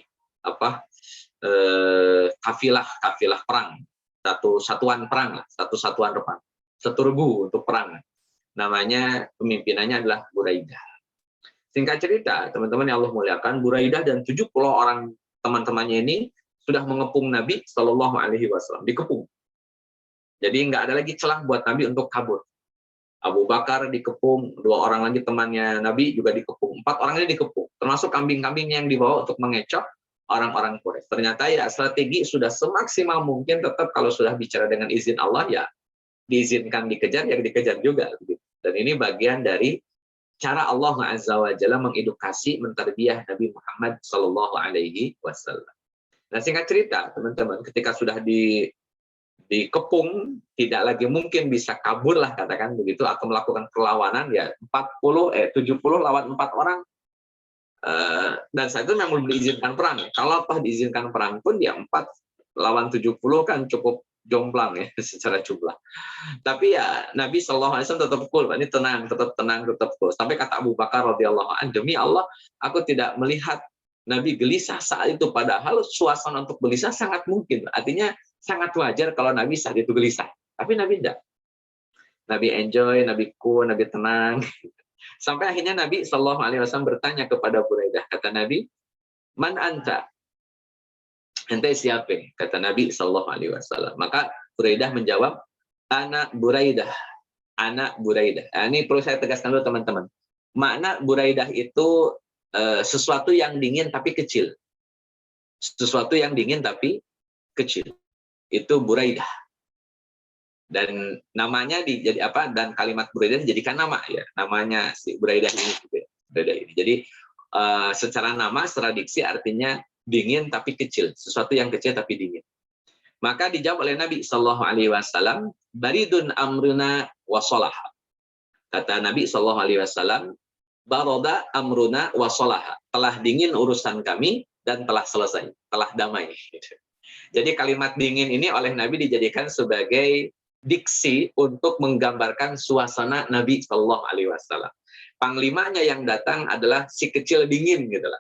kafilah perang, satu satuan perang, satu regu untuk perang. Namanya, pemimpinannya adalah Buraidah. Singkat cerita, teman-teman yang Allah muliakan, Buraidah dan 70 orang teman-temannya ini sudah mengepung Nabi Shallallahu Alaihi Wasallam, dikepung. Jadi nggak ada lagi celah buat Nabi untuk kabur. Abu Bakar dikepung, 2 orang lagi temannya Nabi juga dikepung, 4 orang ini dikepung, termasuk kambing-kambingnya yang dibawa untuk mengecok orang-orang Quraisy. Ternyata ya strategi sudah semaksimal mungkin, tetap kalau sudah bicara dengan izin Allah ya diizinkan dikejar, ya dikejar juga. Dan ini bagian dari cara Allah Azza wa Jalla mengedukasi, mentarbiyah Nabi Muhammad Sallallahu Alaihi Wasallam. Nah, singkat cerita, teman-teman, ketika sudah dikepung, tidak lagi mungkin bisa kabur lah, katakan begitu, atau melakukan perlawanan, ya 70 lawan 4 orang. Dan saat itu memang belum diizinkan perang. Kalau toh diizinkan perang pun ya 4 lawan 70 kan cukup jomplang ya secara jumlah. Tapi ya Nabi Shallallahu Alaihi Wasallam tetap cool, ini tetap tenang, tetap cool. Sampai kata Abu Bakar radhiyallahu anhu, demi Allah, aku tidak melihat Nabi gelisah saat itu, padahal suasana untuk gelisah sangat mungkin. Artinya sangat wajar kalau Nabi saat itu gelisah. Tapi Nabi tidak. Nabi enjoy, Nabi cool, Nabi tenang. Sampai akhirnya Nabi Shallallahu Alaihi Wasallam bertanya kepada Buraidah, kata Nabi, man anta? Ente siapa? Kata Nabi Shallallahu Alaihi Wasallam. Maka Buraidah menjawab, anak Buraidah. Anak Buraidah. Nah, ini perlu saya tegaskan dulu, teman-teman. Makna Buraidah itu sesuatu yang dingin tapi kecil. Sesuatu yang dingin tapi kecil. Itu Buraidah. Dan namanya jadi apa? Dan kalimat Buraidah dijadikan nama ya. Namanya si Buraidah ini juga. Buraidah ini. Jadi secara nama, secara diksi artinya dingin tapi kecil, sesuatu yang kecil tapi dingin. Maka dijawab oleh Nabi Shallallahu Alaihi Wasallam, baridun amruna wasolah. Kata Nabi Shallallahu Alaihi Wasallam, baroda amruna wasolah. Telah dingin urusan kami dan telah selesai, telah damai. Jadi kalimat dingin ini oleh Nabi dijadikan sebagai diksi untuk menggambarkan suasana Nabi Shallallahu Alaihi Wasallam. Panglimanya yang datang adalah si kecil dingin gitu lah.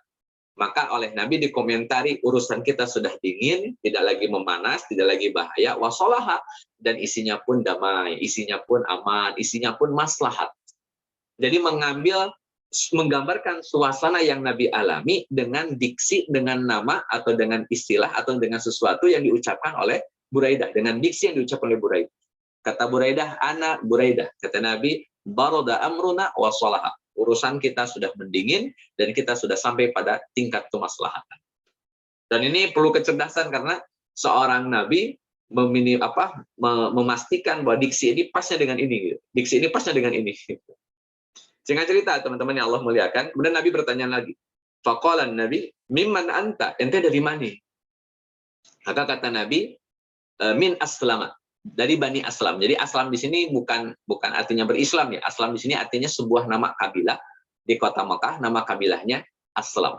Maka oleh Nabi dikomentari, urusan kita sudah dingin, tidak lagi memanas, tidak lagi bahaya, wasolaha, dan isinya pun damai, isinya pun aman, isinya pun maslahat. Jadi menggambarkan suasana yang Nabi alami dengan diksi, dengan nama, atau dengan istilah, atau dengan sesuatu yang diucapkan oleh Buraidah, dengan diksi yang diucapkan oleh Buraidah. Kata Buraidah, ana Buraidah. Kata Nabi, baroda amruna wasolaha. Urusan kita sudah mendingin dan kita sudah sampai pada tingkat kemaslahatan. Dan ini perlu kecerdasan karena seorang nabi memastikan bahwa diksi ini pasnya dengan ini, diksi ini pasnya dengan ini. Singkat cerita, teman-teman yang Allah muliakan, kemudian Nabi bertanya lagi. Faqalan Nabi, mimman anta? Ente dari mana? Maka kata Nabi, min aslama. Dari Bani Aslam. Jadi Aslam di sini bukan artinya berislam ya. Aslam di sini artinya sebuah nama kabilah di kota Mekah. Nama kabilahnya Aslam.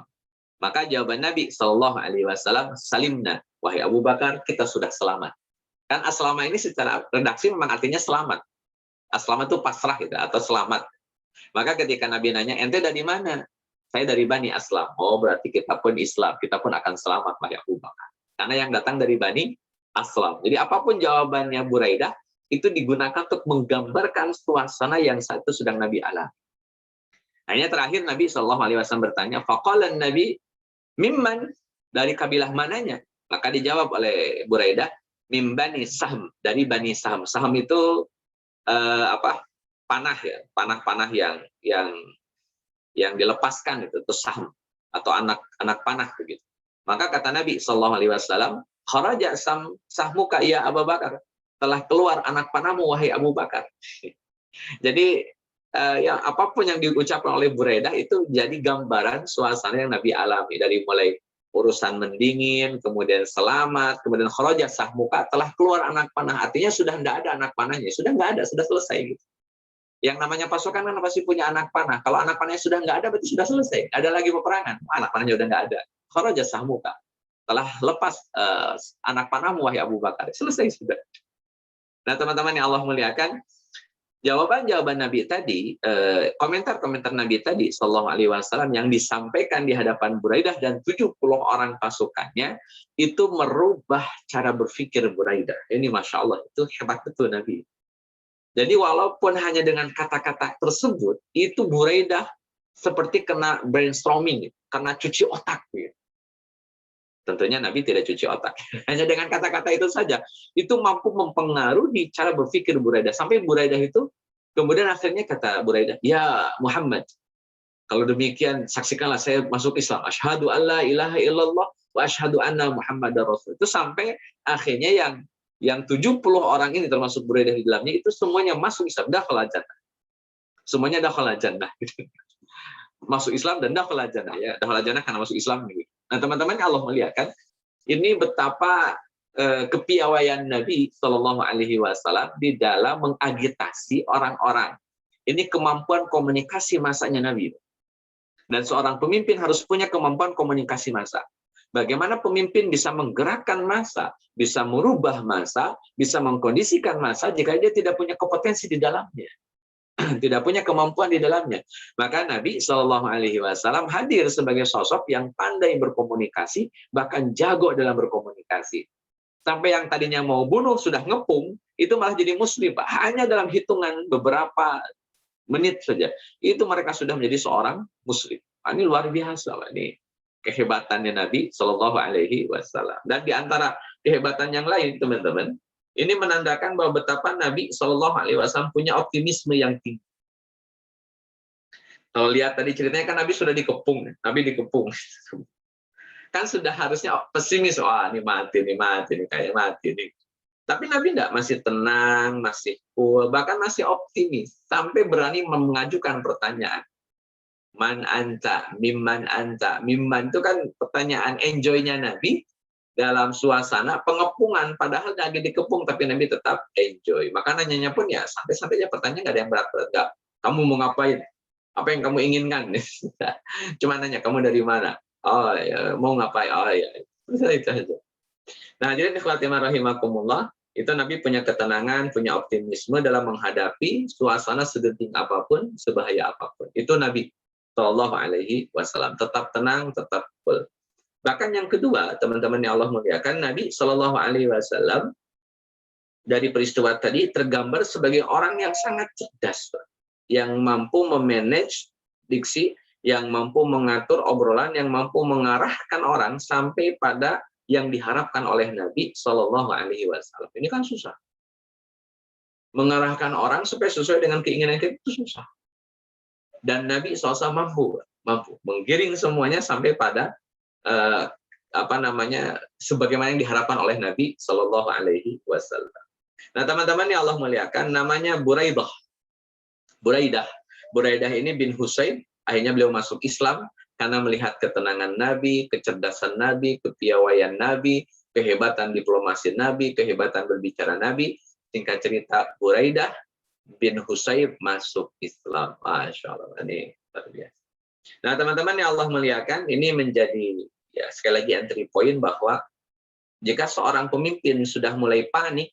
Maka jawaban Nabi Shallallahu Alaihi Wasallam, salimna, wahai Abu Bakar, kita sudah selamat. Kan aslama ini secara redaksi memang artinya selamat. Aslama itu pasrah gitu, atau selamat. Maka ketika Nabi nanya, ente dari mana? Saya dari Bani Aslam. Oh, berarti kita pun Islam, kita pun akan selamat, wahai Abu Bakar. Karena yang datang dari Bani Aslam. Jadi apapun jawabannya Buraidah, itu digunakan untuk menggambarkan suasana yang satu sedang Nabi alami. Akhirnya terakhir Nabi SAW bertanya, faqalan Nabi, mimman, dari kabilah mananya? Maka dijawab oleh Buraidah, mim Bani Sahm, dari Bani Sahm. Sahm itu panah ya, panah-panah yang dilepaskan itu sahm, atau anak panah begitu. Maka kata Nabi SAW, kharaja sahmuka ya Abu Bakar, telah keluar anak panahmu wahai Abu Bakar. Jadi ya apapun yang diucapkan oleh Buraidah itu jadi gambaran suasana yang Nabi alami, dari mulai urusan mendingin, kemudian selamat, kemudian kharaja sahmuka, telah keluar anak panah, artinya sudah tidak ada anak panahnya, sudah nggak ada, sudah selesai gitu. Yang namanya pasukan kan pasti punya anak panah. Kalau anak panahnya sudah nggak ada, berarti sudah selesai. Ada lagi peperangan, anak panahnya udah nggak ada. Kharaja sahmuka, telah lepas anak panahmu wahai Abu Bakar. Selesai sudah. Nah teman-teman yang Allah muliakan, jawaban Nabi tadi, komentar-komentar Nabi tadi Shallallahu Alaihi Wasallam yang disampaikan di hadapan Buraidah dan 70 orang pasukannya, itu merubah cara berpikir Buraidah. Ini Masya Allah, itu hebat betul Nabi. Jadi walaupun hanya dengan kata-kata tersebut, itu Buraidah seperti kena brainstorming, kena cuci otak. Gitu. Tentunya Nabi tidak cuci otak. Hanya dengan kata-kata itu saja, itu mampu mempengaruhi cara berpikir Buraidah. Sampai Buraidah itu, kemudian akhirnya kata Buraidah, ya Muhammad, kalau demikian saksikanlah saya masuk Islam. Asyhadu an la ilaha illallah wa asyhadu anna Muhammadar Rasul. Itu sampai akhirnya yang 70 orang ini termasuk Buraidah di dalamnya, itu semuanya masuk Islam, dakhala jannah. Semuanya dakhala jannah. Masuk Islam dan dakhala jannah ya. Dakhala jannah karena masuk Islam gitu. Nah, teman-teman Allah melihatkan ini betapa kepiawaian Nabi Shallallahu Alaihi Wasallam di dalam mengagitasi orang-orang. Ini kemampuan komunikasi masanya Nabi. Dan seorang pemimpin harus punya kemampuan komunikasi massa. Bagaimana pemimpin bisa menggerakkan massa, bisa merubah massa, bisa mengkondisikan massa jika dia tidak punya kompetensi di dalamnya. Tidak punya kemampuan di dalamnya. Maka Nabi Shallallahu Alaihi Wasallam hadir sebagai sosok yang pandai berkomunikasi, bahkan jago dalam berkomunikasi. Sampai yang tadinya mau bunuh sudah ngepung, itu malah jadi muslim, Pak. Hanya dalam hitungan beberapa menit saja, itu mereka sudah menjadi seorang muslim. Ini luar biasa, Pak. Ini kehebatannya Nabi Shallallahu Alaihi Wasallam. Dan di antara kehebatan yang lain, teman-teman, ini menandakan bahwa betapa Nabi Shallallahu Alaihi Wasallam punya optimisme yang tinggi. Kalau lihat tadi ceritanya kan Nabi sudah dikepung, kan sudah harusnya pesimis, wah ini mati, kayak mati nih. Tapi Nabi enggak, masih tenang, masih cool, bahkan masih optimis, sampai berani mengajukan pertanyaan. Man anta, mimman anta, mimman itu kan pertanyaan enjoy-nya Nabi. Dalam suasana pengepungan, padahal lagi dikepung, tapi Nabi tetap enjoy. Maka nanyanya pun ya santai-santai aja, pertanyaan nggak ada yang berat-berat. Kamu mau ngapain? Apa yang kamu inginkan? Cuma nanya, kamu dari mana? Oh ya, mau ngapain? Oh ya, itu saja. Nah, jadi ikhwatimah rahimakumullah, Itu Nabi punya ketenangan, punya optimisme dalam menghadapi suasana segenting apapun, sebahaya apapun. Itu Nabi Shallallahu Alaihi Wasallam. Tetap tenang, tetap cool. Bahkan yang kedua, teman-teman yang Allah muliakan, Nabi Shallallahu Alaihi Wasallam dari peristiwa tadi tergambar sebagai orang yang sangat cerdas, yang mampu memanage diksi, yang mampu mengatur obrolan, yang mampu mengarahkan orang sampai pada yang diharapkan oleh Nabi Shallallahu Alaihi Wasallam. Ini kan susah. Mengarahkan orang supaya sesuai dengan keinginan kita itu susah. Dan Nabi SAW mampu menggiring semuanya sampai pada sebagaimana yang diharapkan oleh Nabi Shallallahu Alaihi Wasallam. Nah, teman-teman yang Allah muliakan, namanya Buraidah. Buraidah ini bin Husayb, akhirnya beliau masuk Islam karena melihat ketenangan Nabi, kecerdasan Nabi, kepiawaian Nabi, kehebatan diplomasi Nabi, kehebatan berbicara Nabi. Singkat cerita, Buraidah bin Husayb masuk Islam. Masya Allah, ini luar biasa. Nah, teman-teman yang Allah muliakan, ini menjadi ya sekali lagi entry point bahwa jika seorang pemimpin sudah mulai panik,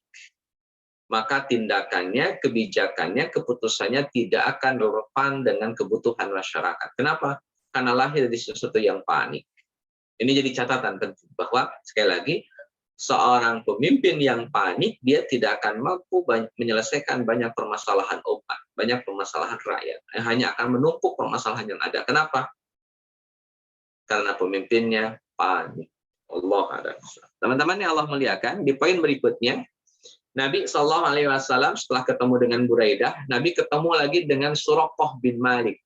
maka tindakannya, kebijakannya, keputusannya tidak akan relevan dengan kebutuhan masyarakat. Kenapa? Karena lahir dari sesuatu yang panik. Ini jadi catatan penting bahwa sekali lagi seorang pemimpin yang panik, dia tidak akan mampu menyelesaikan banyak permasalahan umat, banyak permasalahan rakyat. Hanya akan menumpuk permasalahan yang ada. Kenapa? Karena pemimpinnya panik. Allah a'lam. Teman-teman yang Allah muliakan, di poin berikutnya, Nabi Shallallahu Alaihi Wasallam setelah ketemu dengan Buraidah, Nabi ketemu lagi dengan Suraqah bin Malik.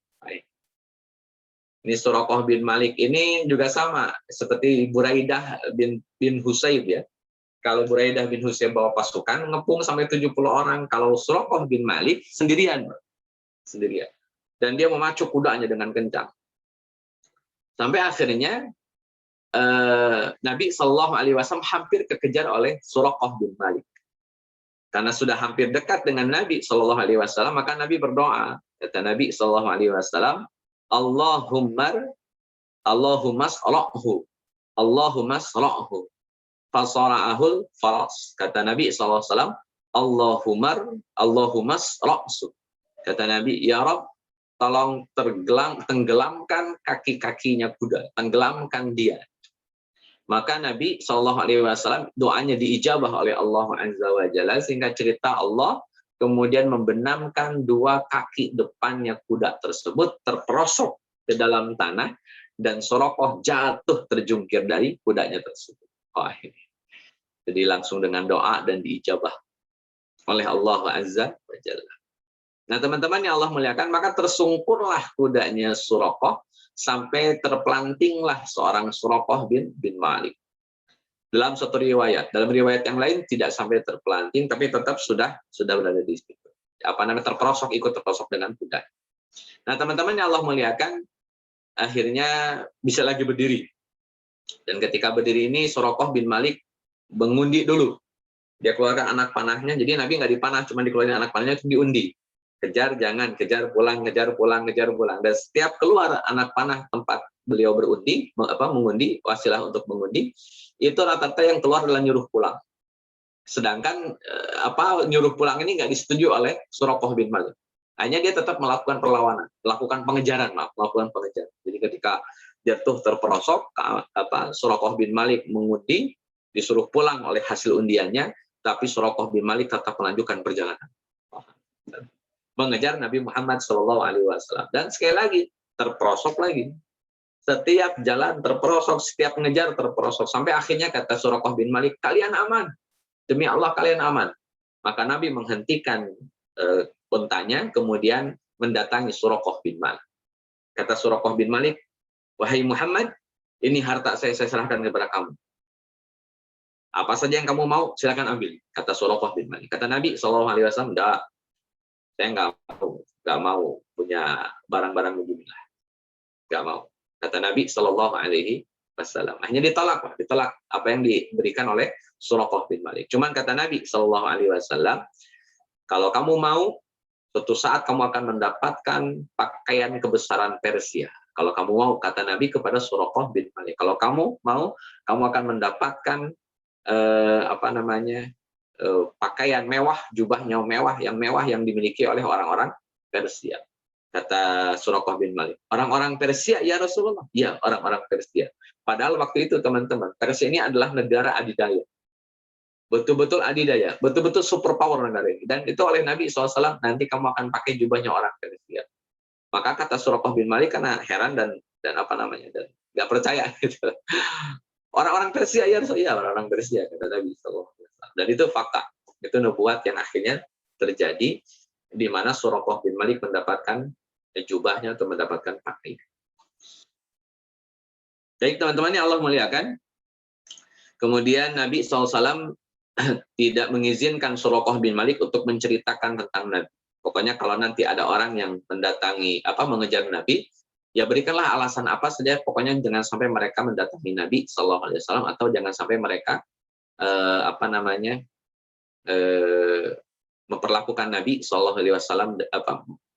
Ini Suraqah bin Malik ini juga sama seperti Buraidah bin Husayb ya. Kalau Buraidah bin Husayb bawa pasukan ngepung sampai 70 orang. Kalau Suraqah bin Malik sendirian. Dan dia memacu kudanya dengan kencang. Sampai akhirnya Nabi Shallallahu Alaihi Wasallam hampir kekejar oleh Suraqah bin Malik. Karena sudah hampir dekat dengan Nabi Shallallahu Alaihi Wasallam, maka Nabi berdoa. Kata Nabi Shallallahu Alaihi Wasallam, Allahumma sra'hu fasara'ahul faras. Kata Nabi Shallallahu Alaihi Wasallam, Allahumma sra'su. Kata Nabi, ya Rabb, tolong tenggelamkan kaki-kakinya kuda, tenggelamkan dia. Maka Nabi Shallallahu Alaihi Wasallam doanya diijabah oleh Allah Azza wa Jalla, sehingga cerita Allah kemudian membenamkan dua kaki depannya kuda tersebut terperosok ke dalam tanah dan Suraqah jatuh terjungkir dari kudanya tersebut. Jadi langsung dengan doa dan diijabah oleh Allah Azza wa Jalla. Nah, teman-teman yang Allah muliakan, maka tersungkurlah kudanya Suraqah sampai terpelantinglah seorang Suraqah bin Malik. Dalam satu riwayat, dalam riwayat yang lain tidak sampai terpelanting, tapi tetap sudah berada di situ. Terperosok, ikut terperosok dengan kuda. Nah, teman-teman yang Allah muliakan, akhirnya bisa lagi berdiri. Dan ketika berdiri ini, Suraqah bin Malik mengundi dulu. Dia keluarkan anak panahnya, jadi Nabi nggak dipanah, cuma dikeluarin anak panahnya, itu diundi. Kejar, jangan, kejar, pulang, kejar, pulang, kejar, pulang. Dan setiap keluar anak panah tempat beliau mengundi, wasilah untuk mengundi, itu rata-rata yang keluar adalah nyuruh pulang. Sedangkan nyuruh pulang ini nggak disetujui oleh Suraqah bin Malik. Hanya dia tetap melakukan perlawanan, melakukan pengejaran. Jadi ketika jatuh terperosok, Suraqah bin Malik mengundi, disuruh pulang oleh hasil undiannya, tapi Suraqah bin Malik tetap melanjutkan perjalanan. Mengejar Nabi Muhammad SAW. Dan sekali lagi, terperosok lagi. Setiap jalan terperosok, setiap mengejar terperosok. Sampai akhirnya kata Suraqah bin Malik, kalian aman. Demi Allah kalian aman. Maka Nabi menghentikan untanya, kemudian mendatangi Suraqah bin Malik. Kata Suraqah bin Malik, wahai Muhammad, ini harta saya serahkan kepada kamu. Apa saja yang kamu mau, silakan ambil. Kata Suraqah bin Malik. Kata Nabi SAW, enggak. Saya nggak mau punya barang-barang beginilah, nggak mau. Kata Nabi Shallallahu Alaihi Wasallam. Hanya ditolak apa yang diberikan oleh Suraqah bin Malik. Cuman kata Nabi Shallallahu Alaihi Wasallam, kalau kamu mau, suatu saat kamu akan mendapatkan pakaian kebesaran Persia. Kalau kamu mau, kata Nabi kepada Suraqah bin Malik. Kalau kamu mau, kamu akan mendapatkan pakaian mewah, jubahnya mewah yang dimiliki oleh orang-orang Persia. Kata Suraqah bin Malik, orang-orang Persia ya Rasulullah? Iya, orang-orang Persia. Padahal waktu itu teman-teman, Persia ini adalah negara adidaya. Betul-betul adidaya, betul-betul superpower negara ini. Dan itu oleh Nabi SAW, nanti kamu akan pakai jubahnya orang Persia. Maka kata Suraqah bin Malik karena heran dan apa namanya, dan nggak percaya gitu. Orang-orang Persia ya Rasulullah, orang-orang Persia kata Nabi SAW. Dan itu fakta, itu nubuat yang akhirnya terjadi di mana Suraqah bin Malik mendapatkan jubahnya atau mendapatkan pakaian. Baik teman-teman yang Allah muliakan, kemudian Nabi SAW tidak mengizinkan Suraqah bin Malik untuk menceritakan tentang Nabi. Pokoknya kalau nanti ada orang yang mendatangi mengejar Nabi, ya berikanlah alasan apa saja. Pokoknya jangan sampai mereka mendatangi Nabi SAW atau jangan sampai mereka memperlakukan Nabi SAW.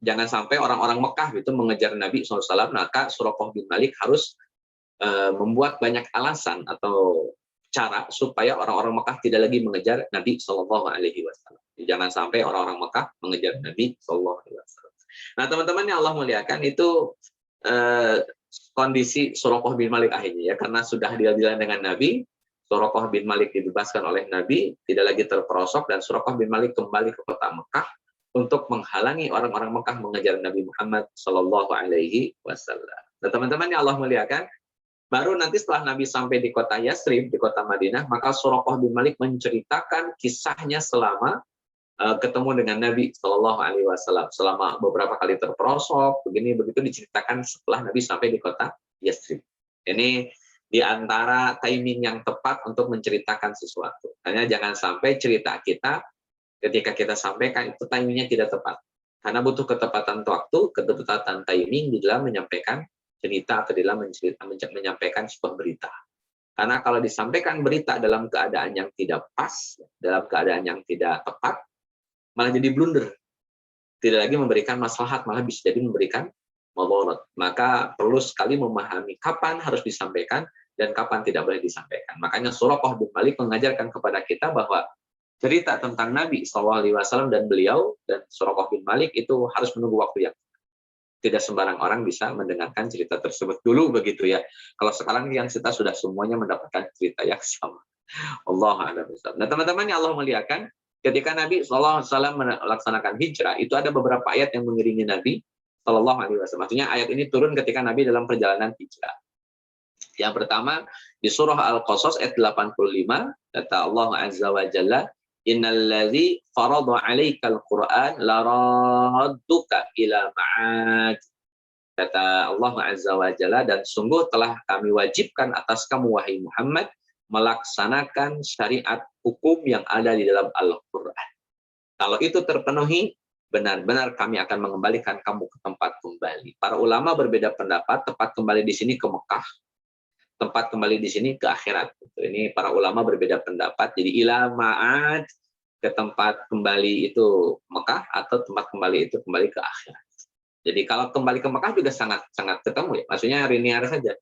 Jangan sampai orang-orang Mekah itu mengejar Nabi SAW. Maka Suraqah bin Malik harus membuat banyak alasan atau cara supaya orang-orang Mekah tidak lagi mengejar Nabi SAW. Jangan sampai orang-orang Mekah mengejar Nabi SAW. Nah teman-teman yang Allah muliakan, itu kondisi Suraqah bin Malik akhirnya ya, karena sudah deal-dealan dengan Nabi, Suraqah bin Malik dibebaskan oleh Nabi, tidak lagi terperosok, dan Suraqah bin Malik kembali ke kota Mekah untuk menghalangi orang-orang Mekah mengejar Nabi Muhammad SAW. Nah teman-teman yang Allah muliakan, baru nanti setelah Nabi sampai di kota Yasrib, di kota Madinah, maka Suraqah bin Malik menceritakan kisahnya selama ketemu dengan Nabi SAW, selama beberapa kali terperosok, begini begitu diceritakan setelah Nabi sampai di kota Yasrib. Ini di antara timing yang tepat untuk menceritakan sesuatu. Hanya jangan sampai cerita kita ketika kita sampaikan itu timingnya tidak tepat, karena butuh ketepatan waktu, ketepatan timing di dalam menyampaikan cerita atau dalam menyampaikan sebuah berita. Karena kalau disampaikan berita dalam keadaan yang tidak pas, dalam keadaan yang tidak tepat, malah jadi blunder. Tidak lagi memberikan maslahat, malah bisa jadi memberikan mudarat. Maka perlu sekali memahami kapan harus disampaikan dan kapan tidak boleh disampaikan. Makanya Suraqah bin Malik mengajarkan kepada kita bahwa cerita tentang Nabi SAW dan beliau dan Suraqah bin Malik itu harus menunggu waktu yang tidak sembarang orang bisa mendengarkan cerita tersebut dulu begitu ya. Kalau sekarang yang kita sudah semuanya mendapatkan cerita yang sama. Allah a'lam bishawab. Nah teman-teman yang Allah muliakan, ketika Nabi SAW melaksanakan hijrah, itu ada beberapa ayat yang mengiringi Nabi SAW. Maksudnya ayat ini turun ketika Nabi dalam perjalanan hijrah. Yang pertama di surah Al-Qasas ayat 85, kata Allah Azza wa Jalla, Innalladzi farada 'alaikal Qur'an laradduka ila ma'ad. Kata Allah Azza wa Jalla, dan sungguh telah kami wajibkan atas kamu wahai Muhammad melaksanakan syariat hukum yang ada di dalam Al-Qur'an. Kalau itu terpenuhi, benar-benar kami akan mengembalikan kamu ke tempat kembali. Para ulama berbeda pendapat, tempat kembali di sini ke Mekah, tempat kembali di sini ke akhirat. Ini para ulama berbeda pendapat. Jadi ila ma'ad, ke tempat kembali itu Mekah, atau tempat kembali itu kembali ke akhirat. Jadi kalau kembali ke Mekah juga sangat ketemu ya. Maksudnya linear saja.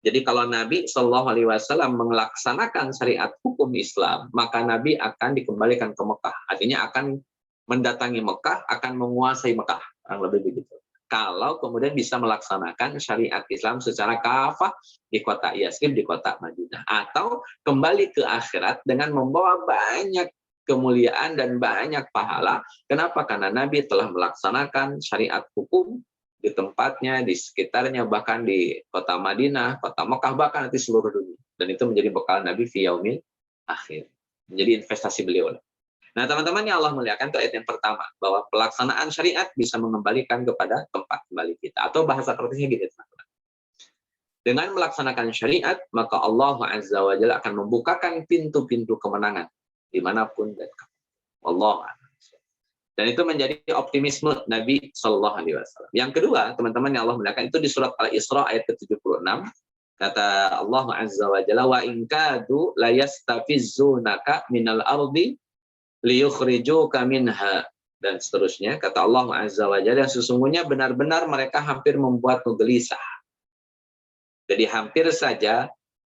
Jadi kalau Nabi SAW melaksanakan syariat hukum Islam, maka Nabi akan dikembalikan ke Mekah. Artinya akan mendatangi Mekah, akan menguasai Mekah. Kurang lebih begitu. Kalau kemudian bisa melaksanakan syariat Islam secara kafah di kota Yasrib, di kota Madinah. Atau kembali ke akhirat dengan membawa banyak kemuliaan dan banyak pahala. Kenapa? Karena Nabi telah melaksanakan syariat hukum di tempatnya, di sekitarnya, bahkan di kota Madinah, kota Mekah, bahkan nanti seluruh dunia. Dan itu menjadi bekal Nabi fi yaumil akhir. Menjadi investasi beliau. Nah, teman-teman yang Allah muliakan, itu ayat yang pertama, bahwa pelaksanaan syariat bisa mengembalikan kepada tempat kembali kita. Atau bahasa praktisnya gitu, teman-teman. Dengan melaksanakan syariat, maka Allah Azza wa Jalla akan membukakan pintu-pintu kemenangan dimanapun dan kapan. Allah. Dan itu menjadi optimisme Nabi Shallallahu Alaihi Wasallam. Yang kedua, teman-teman yang Allah muliakan, itu di surat Al-Isra ayat ke-76. Kata Allah Azza wa Jalla, wa in kadu la yastafizzunaka minal ardi liyukhrijuka minha, dan seterusnya. Kata Allah Azza wa Jalla, sesungguhnya benar-benar mereka hampir membuatmu gelisah. Jadi hampir saja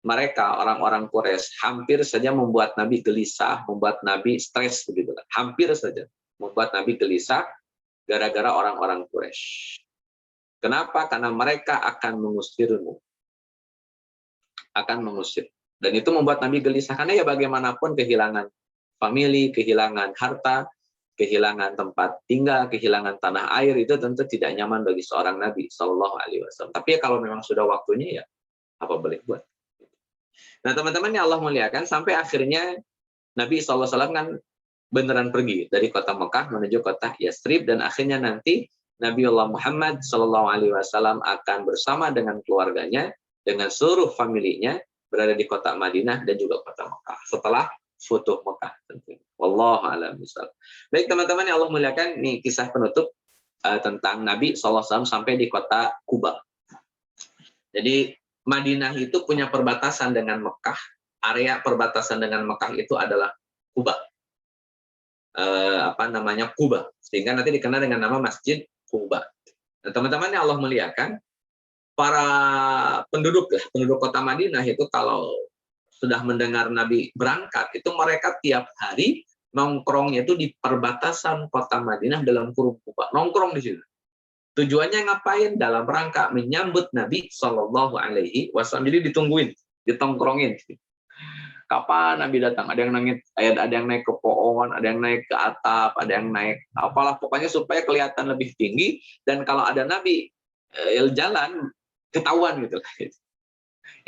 mereka orang-orang Quraisy hampir saja membuat Nabi gelisah, membuat Nabi stres begitu. Hampir saja membuat Nabi gelisah gara-gara orang-orang Quraisy. Kenapa? Karena mereka akan mengusirmu. Akan mengusir. Dan itu membuat Nabi gelisah karena ya bagaimanapun kehilangan famili, kehilangan harta, kehilangan tempat tinggal, kehilangan tanah air itu tentu tidak nyaman bagi seorang Nabi Shallallahu Alaihi Wasallam. Tapi ya kalau memang sudah waktunya ya apa boleh buat. Nah teman-teman yang Allah muliakan sampai akhirnya Nabi SAW kan beneran pergi dari kota Mekah menuju kota Yastrib dan akhirnya nanti Nabi Allah Muhammad SAW akan bersama dengan keluarganya dengan seluruh familinya berada di kota Madinah dan juga kota Mekah setelah Futuh Mekah tentunya. Wallahu a'lam bishawab. Baik teman-teman yang Allah muliakan, ini kisah penutup tentang Nabi SAW sampai di kota Kuba. Jadi Madinah itu punya perbatasan dengan Mekah. Area perbatasan dengan Mekah itu adalah Kuba. Kuba. Sehingga nanti dikenal dengan nama Masjid Kuba. Nah, teman-teman yang Allah muliakan, para penduduk kota Madinah itu kalau sudah mendengar Nabi berangkat, itu mereka tiap hari nongkrongnya itu di perbatasan kota Madinah dalam kurung Kuba. Nongkrong di situ. Tujuannya ngapain? Dalam rangka menyambut Nabi Shallallahu Alaihi Wasallam. Jadi ditungguin, ditongkrongin. Kapan Nabi datang? Ada yang naik ke pohon, ada yang naik ke atap, ada yang naik apalah. Pokoknya supaya kelihatan lebih tinggi. Dan kalau ada Nabi jalan, ketahuan gitu.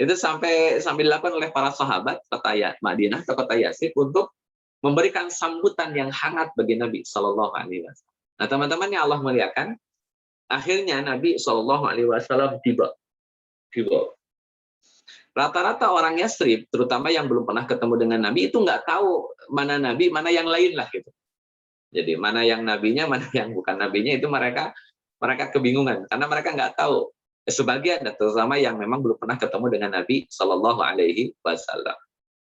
Itu sampai dilakukan oleh para sahabat kota Madinah atau kota Yatsrib untuk memberikan sambutan yang hangat bagi Nabi Shallallahu Alaihi Wasallam. Nah teman-teman yang Allah muliakan, akhirnya Nabi Shallallahu Alaihi Wasallam tiba. Rata-rata orang Yatsrib, terutama yang belum pernah ketemu dengan Nabi, itu nggak tahu mana Nabi, mana yang lain lah gitu. Jadi mana yang nabinya, mana yang bukan nabinya itu mereka kebingungan karena mereka nggak tahu. Sebagian, terutama yang memang belum pernah ketemu dengan Nabi Shallallahu Alaihi Wasallam.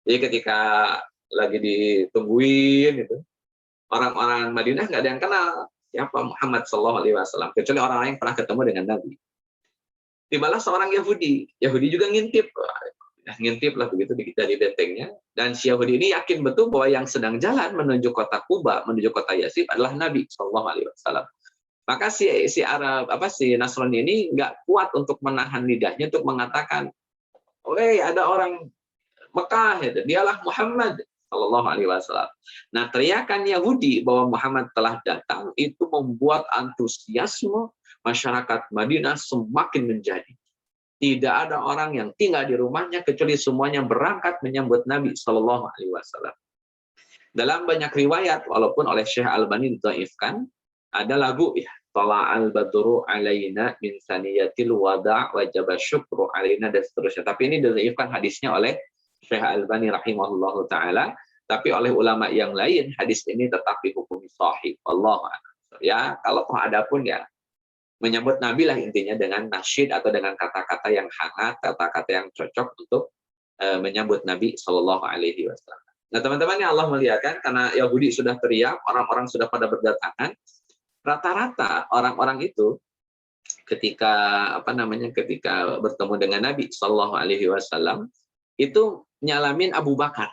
Jadi ketika lagi ditungguin itu, orang-orang Madinah nggak ada yang kenal siapa Muhammad Shallallahu Alaihi Wasallam kecuali orang-orang yang pernah ketemu dengan Nabi. Tibalah seorang Yahudi juga ngintip lah begitu dari bentengnya, dan si Yahudi ini yakin betul bahwa yang sedang jalan menuju kota Kuba, menuju kota Yatsrib adalah Nabi Shallallahu Alaihi Wasallam. Maka si Nasrani ini nggak kuat untuk menahan lidahnya untuk mengatakan, ada orang Mekah, dialah Muhammad Shallallahu Alaihi Wasallam. Nah, teriakan Yahudi bahwa Muhammad telah datang itu membuat antusiasme masyarakat Madinah semakin menjadi. Tidak ada orang yang tinggal di rumahnya kecuali semuanya berangkat menyambut Nabi Shallallahu Alaihi Wasallam. Dalam banyak riwayat, walaupun oleh Syekh Albani didhaifkan, ada lagu ya, Tala'al badru alaina min saniyatil wada' wajaba syukru alaina dan seterusnya. Tapi ini didhaifkan hadisnya oleh Syekh Albani rahimahullahu taala, tapi oleh ulama yang lain hadis ini tetap dihukumi sahih. Wallahu a'lam. Ya, kalau ada pun ya menyambut Nabi lah intinya dengan nasyid atau dengan kata-kata yang hangat, kata-kata yang cocok untuk menyambut Nabi Shallallahu Alaihi Wasallam. Nah teman-teman yang Allah muliakan, karena Yahudi sudah teriak, orang-orang sudah pada berdatangan, rata-rata orang-orang itu ketika bertemu dengan Nabi Shallallahu Alaihi Wasallam itu nyalamin Abu Bakar.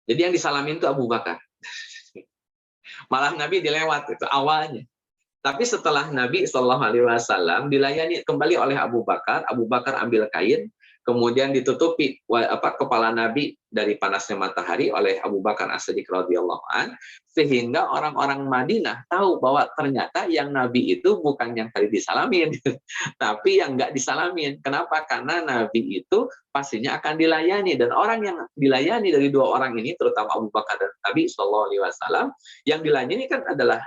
Jadi yang disalamin itu Abu Bakar. Malah Nabi dilewat itu awalnya. Tapi setelah Nabi Shallallahu Alaihi Wasallam dilayani kembali oleh Abu Bakar ambil kain, kemudian ditutupi kepala Nabi dari panasnya matahari oleh Abu Bakar As-Siddiq radhiyallahu an, sehingga orang-orang Madinah tahu bahwa ternyata yang Nabi itu bukan yang tadi disalamin, tapi yang nggak disalamin. Kenapa? Karena Nabi itu pastinya akan dilayani, dan orang yang dilayani dari dua orang ini, terutama Abu Bakar dan Nabi Shallallahu Alaihi Wasallam, yang dilayani kan adalah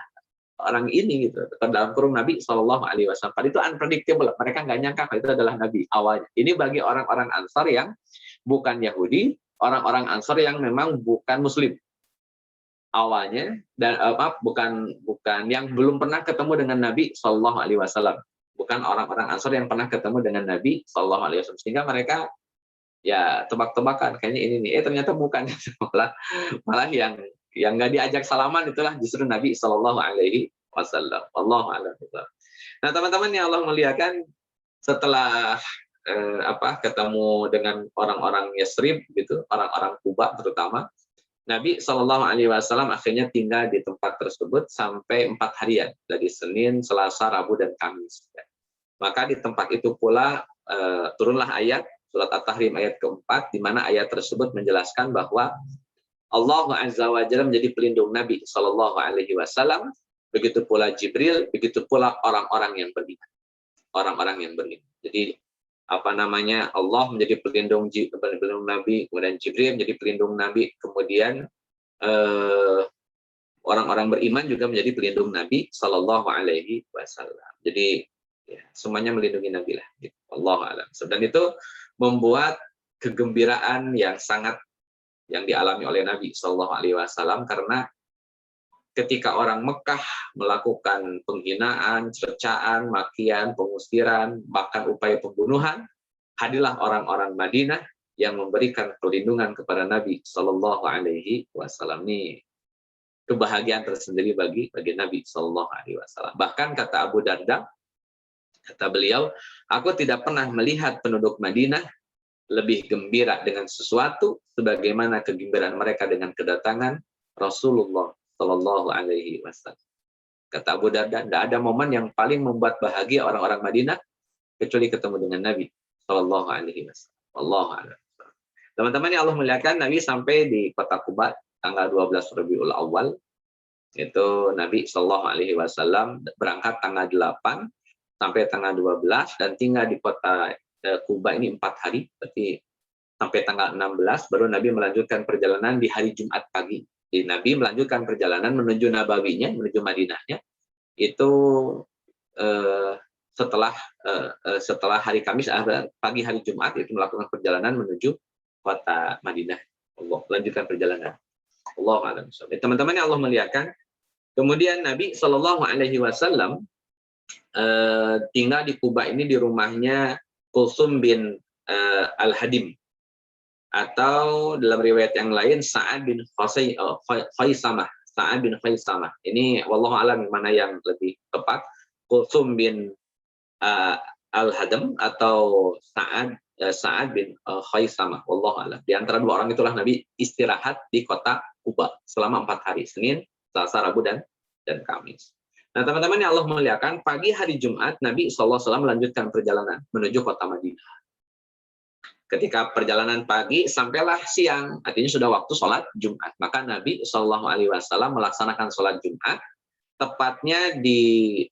orang ini gitu, dalam kurung Nabi Shallallahu Alaihi Wasallam. Padahal itu unpredictable, mereka nggak nyangka kalau itu adalah Nabi awalnya. Ini bagi orang-orang Ansar yang bukan Yahudi, orang-orang Ansar yang memang bukan Muslim awalnya, dan bukan yang belum pernah ketemu dengan Nabi Shallallahu Alaihi Wasallam, bukan orang-orang Ansar yang pernah ketemu dengan Nabi Shallallahu Alaihi Wasallam, sehingga mereka ya tebak-tebakan kayaknya ini nih, ternyata bukan, malah yang nggak diajak salaman itulah justru Nabi Shallallahu Alaihi Wasallam. Wallahu a'lam. Nah teman-teman yang Allah muliakan, setelah ketemu dengan orang-orang Yasrib gitu, orang-orang Kuba terutama. Nabi Shallallahu Alaihi Wasallam akhirnya tinggal di tempat tersebut sampai 4 harian, dari Senin, Selasa, Rabu, dan Kamis. Maka di tempat itu pula turunlah ayat surat At-Tahrim ayat keempat, di mana ayat tersebut menjelaskan bahwa Allah Azza wa Jalla menjadi pelindung Nabi Shallallahu Alaihi Wasallam, begitu pula Jibril, begitu pula orang-orang yang beriman. Orang-orang yang beriman. Jadi Allah menjadi pelindung Nabi, kemudian Jibril menjadi pelindung Nabi, kemudian orang-orang beriman juga menjadi pelindung Nabi Sallallahu Alaihi Wasallam. Jadi ya, semuanya melindungi Nabi lah. Gitu. Allahu a'lam. Dan itu membuat kegembiraan yang sangat yang dialami oleh Nabi Sallallahu Alaihi Wasallam, karena ketika orang Mekah melakukan penghinaan, cercaan, makian, pengusiran, bahkan upaya pembunuhan, hadirlah orang-orang Madinah yang memberikan perlindungan kepada Nabi Shallallahu Alaihi Wasallam. Ini kebahagiaan tersendiri bagi Nabi Shallallahu Alaihi Wasallam. Bahkan kata Abu Darda, kata beliau, aku tidak pernah melihat penduduk Madinah lebih gembira dengan sesuatu sebagaimana kegembiraan mereka dengan kedatangan Rasulullah Shallallahu Alaihi Wasallam. Kata Abu Darda, tidak ada momen yang paling membuat bahagia orang-orang Madinah kecuali ketemu dengan Nabi Shallallahu Alaihi Wasallam. Allahu a'lam. Teman-teman yang Allah muliakan, Nabi sampai di kota Quba tanggal 12 Rabiul Awal. Itu Nabi Shallallahu Alaihi Wasallam berangkat tanggal 8 sampai tanggal 12 dan tinggal di kota Quba ini 4 hari, berarti sampai tanggal 16 baru Nabi melanjutkan perjalanan di hari Jumat pagi. Jadi Nabi melanjutkan perjalanan menuju Nabawinya, menuju Madinahnya, itu setelah hari Kamis, pagi hari Jumat itu melakukan perjalanan menuju kota Madinah. Allah melanjutkan perjalanan. Allah a'lam. Teman-teman yang Allah muliakan, kemudian Nabi Shallallahu Alaihi Wasallam tinggal di Quba ini di rumahnya Kulsum bin Al-Hadim, atau dalam riwayat yang lain Sa'ad bin Khaisamah. Sa'ad bin Khaisamah. Ini wallahu a'lam mana yang lebih tepat, Kulsum bin Al-Hadam atau Sa'ad bin Khaisamah. Wallahu a'lam. Di antara dua orang itulah Nabi istirahat di kota Quba selama 4 hari, Senin, Selasa, Rabu, dan Kamis. Nah, teman-teman yang Allah muliakan, pagi hari Jumat Nabi SAW melanjutkan perjalanan menuju kota Madinah. Ketika perjalanan pagi sampailah siang, artinya sudah waktu sholat Jumat. Maka Nabi SAW melaksanakan sholat Jumat tepatnya di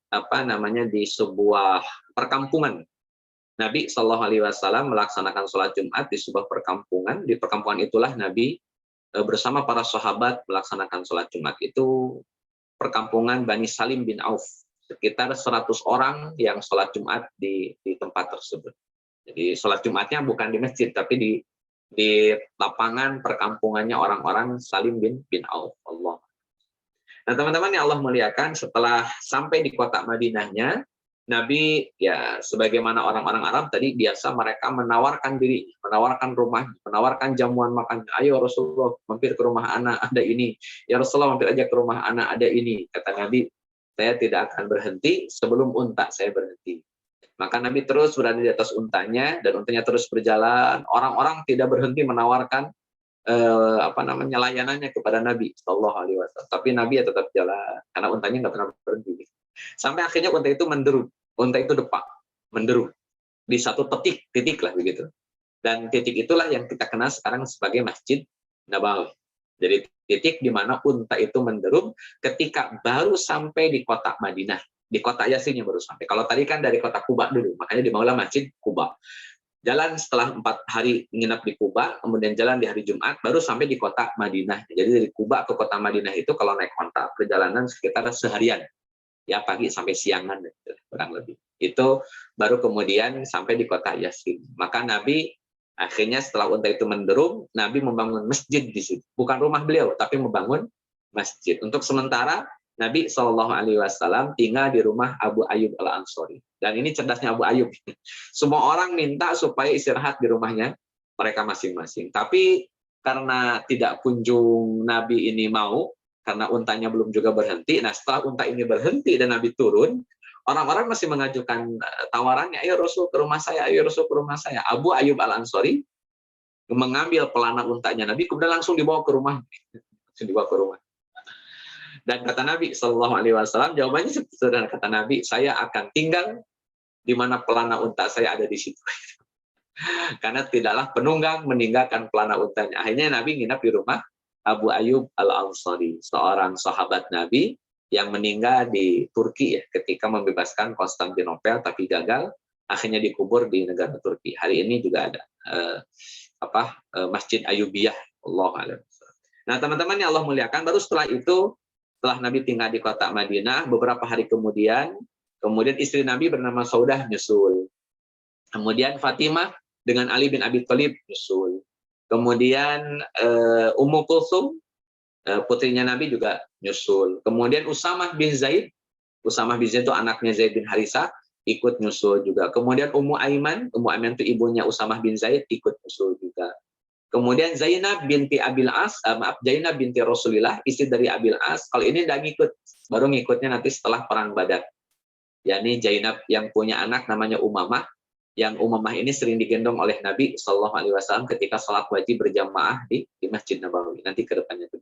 di sebuah perkampungan. Nabi SAW melaksanakan sholat Jumat di sebuah perkampungan. Di perkampungan itulah Nabi bersama para sahabat melaksanakan sholat Jumat. Itu perkampungan Bani Salim bin Auf. Sekitar 100 orang yang sholat Jumat di tempat tersebut. Jadi sholat Jumatnya bukan di masjid, tapi di lapangan perkampungannya orang-orang Salim bin Auf. Allah. Nah, teman-teman yang Allah muliakan, setelah sampai di kota Madinahnya, Nabi ya sebagaimana orang-orang Arab tadi biasa, mereka menawarkan diri, menawarkan rumah, menawarkan jamuan makan. Ayo Rasulullah, mampir ke rumah anak, ada ini. Ya Rasulullah, mampir aja ke rumah anak, ada ini. Kata Nabi, saya tidak akan berhenti sebelum unta saya berhenti. Maka Nabi terus berada di atas untanya dan untanya terus berjalan. Orang-orang tidak berhenti menawarkan layanannya kepada Nabi Shallallahu Alaihi Wasallam. Tapi Nabi ya tetap jalan karena untanya nggak pernah berhenti. Sampai akhirnya unta itu menderu, unta itu depak, menderu di satu titik lah begitu. Dan titik itulah yang kita kenal sekarang sebagai Masjid Nabawi. Jadi titik di mana unta itu menderu ketika baru sampai di kota Madinah. Di kota Yasinnya baru sampai. Kalau tadi kan dari kota Quba dulu, makanya dimaulah Masjid Quba. Jalan setelah 4 hari menginap di Quba, kemudian jalan di hari Jumat, baru sampai di kota Madinah. Jadi dari Quba ke kota Madinah itu kalau naik onta perjalanan sekitar seharian, ya pagi sampai siangan kurang lebih. Itu baru kemudian sampai di kota Yasin. Maka Nabi akhirnya setelah unta itu menderu, Nabi membangun masjid di situ. Bukan rumah beliau, tapi membangun masjid. Untuk sementara Nabi Shallallahu Alaihi Wasallam tinggal di rumah Abu Ayyub Al-Ansori. Dan ini cerdasnya Abu Ayyub. Semua orang minta supaya istirahat di rumahnya mereka masing-masing. Tapi karena tidak kunjung Nabi ini mau, karena untanya belum juga berhenti. Nah, setelah unta ini berhenti dan Nabi turun, Orang-orang masih mengajukan tawarannya, ayo Rasul ke rumah saya, ayo Rasul ke rumah saya. Abu Ayyub Al-Ansori mengambil pelana untanya Nabi, kemudian langsung dibawa ke rumah. Langsung dibawa ke rumah. Dan kata Nabi Shallallahu Alaihi Wasallam, jawabannya sederhana, kata Nabi, saya akan tinggal di mana pelana unta saya ada di situ. Karena tidaklah penunggang meninggalkan pelana untanya. Akhirnya Nabi nginap di rumah Abu Ayyub Al-Ansari, seorang sahabat Nabi yang meninggal di Turki ya, ketika membebaskan Konstantinopel tapi gagal, akhirnya dikubur di negara Turki. Hari ini juga ada Masjid Ayyubiyah. Allah alam. Nah, teman-teman yang Allah muliakan, baru setelah itu, setelah Nabi tinggal di kota Madinah, beberapa hari kemudian istri Nabi bernama Saudah nyusul. Kemudian Fatimah dengan Ali bin Abi Thalib nyusul. Kemudian Ummu Kulsum, putrinya Nabi juga nyusul. Kemudian Usamah bin Zaid itu anaknya Zaid bin Harisah, ikut nyusul juga. Kemudian Ummu Aiman itu ibunya Usamah bin Zaid, ikut nyusul juga. Kemudian Zainab binti Rasulillah, istri dari Abil As, kalau ini tidak ngikut, baru ngikutnya nanti setelah perang Badar. yakni Zainab yang punya anak namanya Umamah, yang Umamah ini sering digendong oleh Nabi Shallallahu Alaihi Wasallam ketika sholat wajib berjamaah di Masjid Nabawi. Nanti ke depannya itu.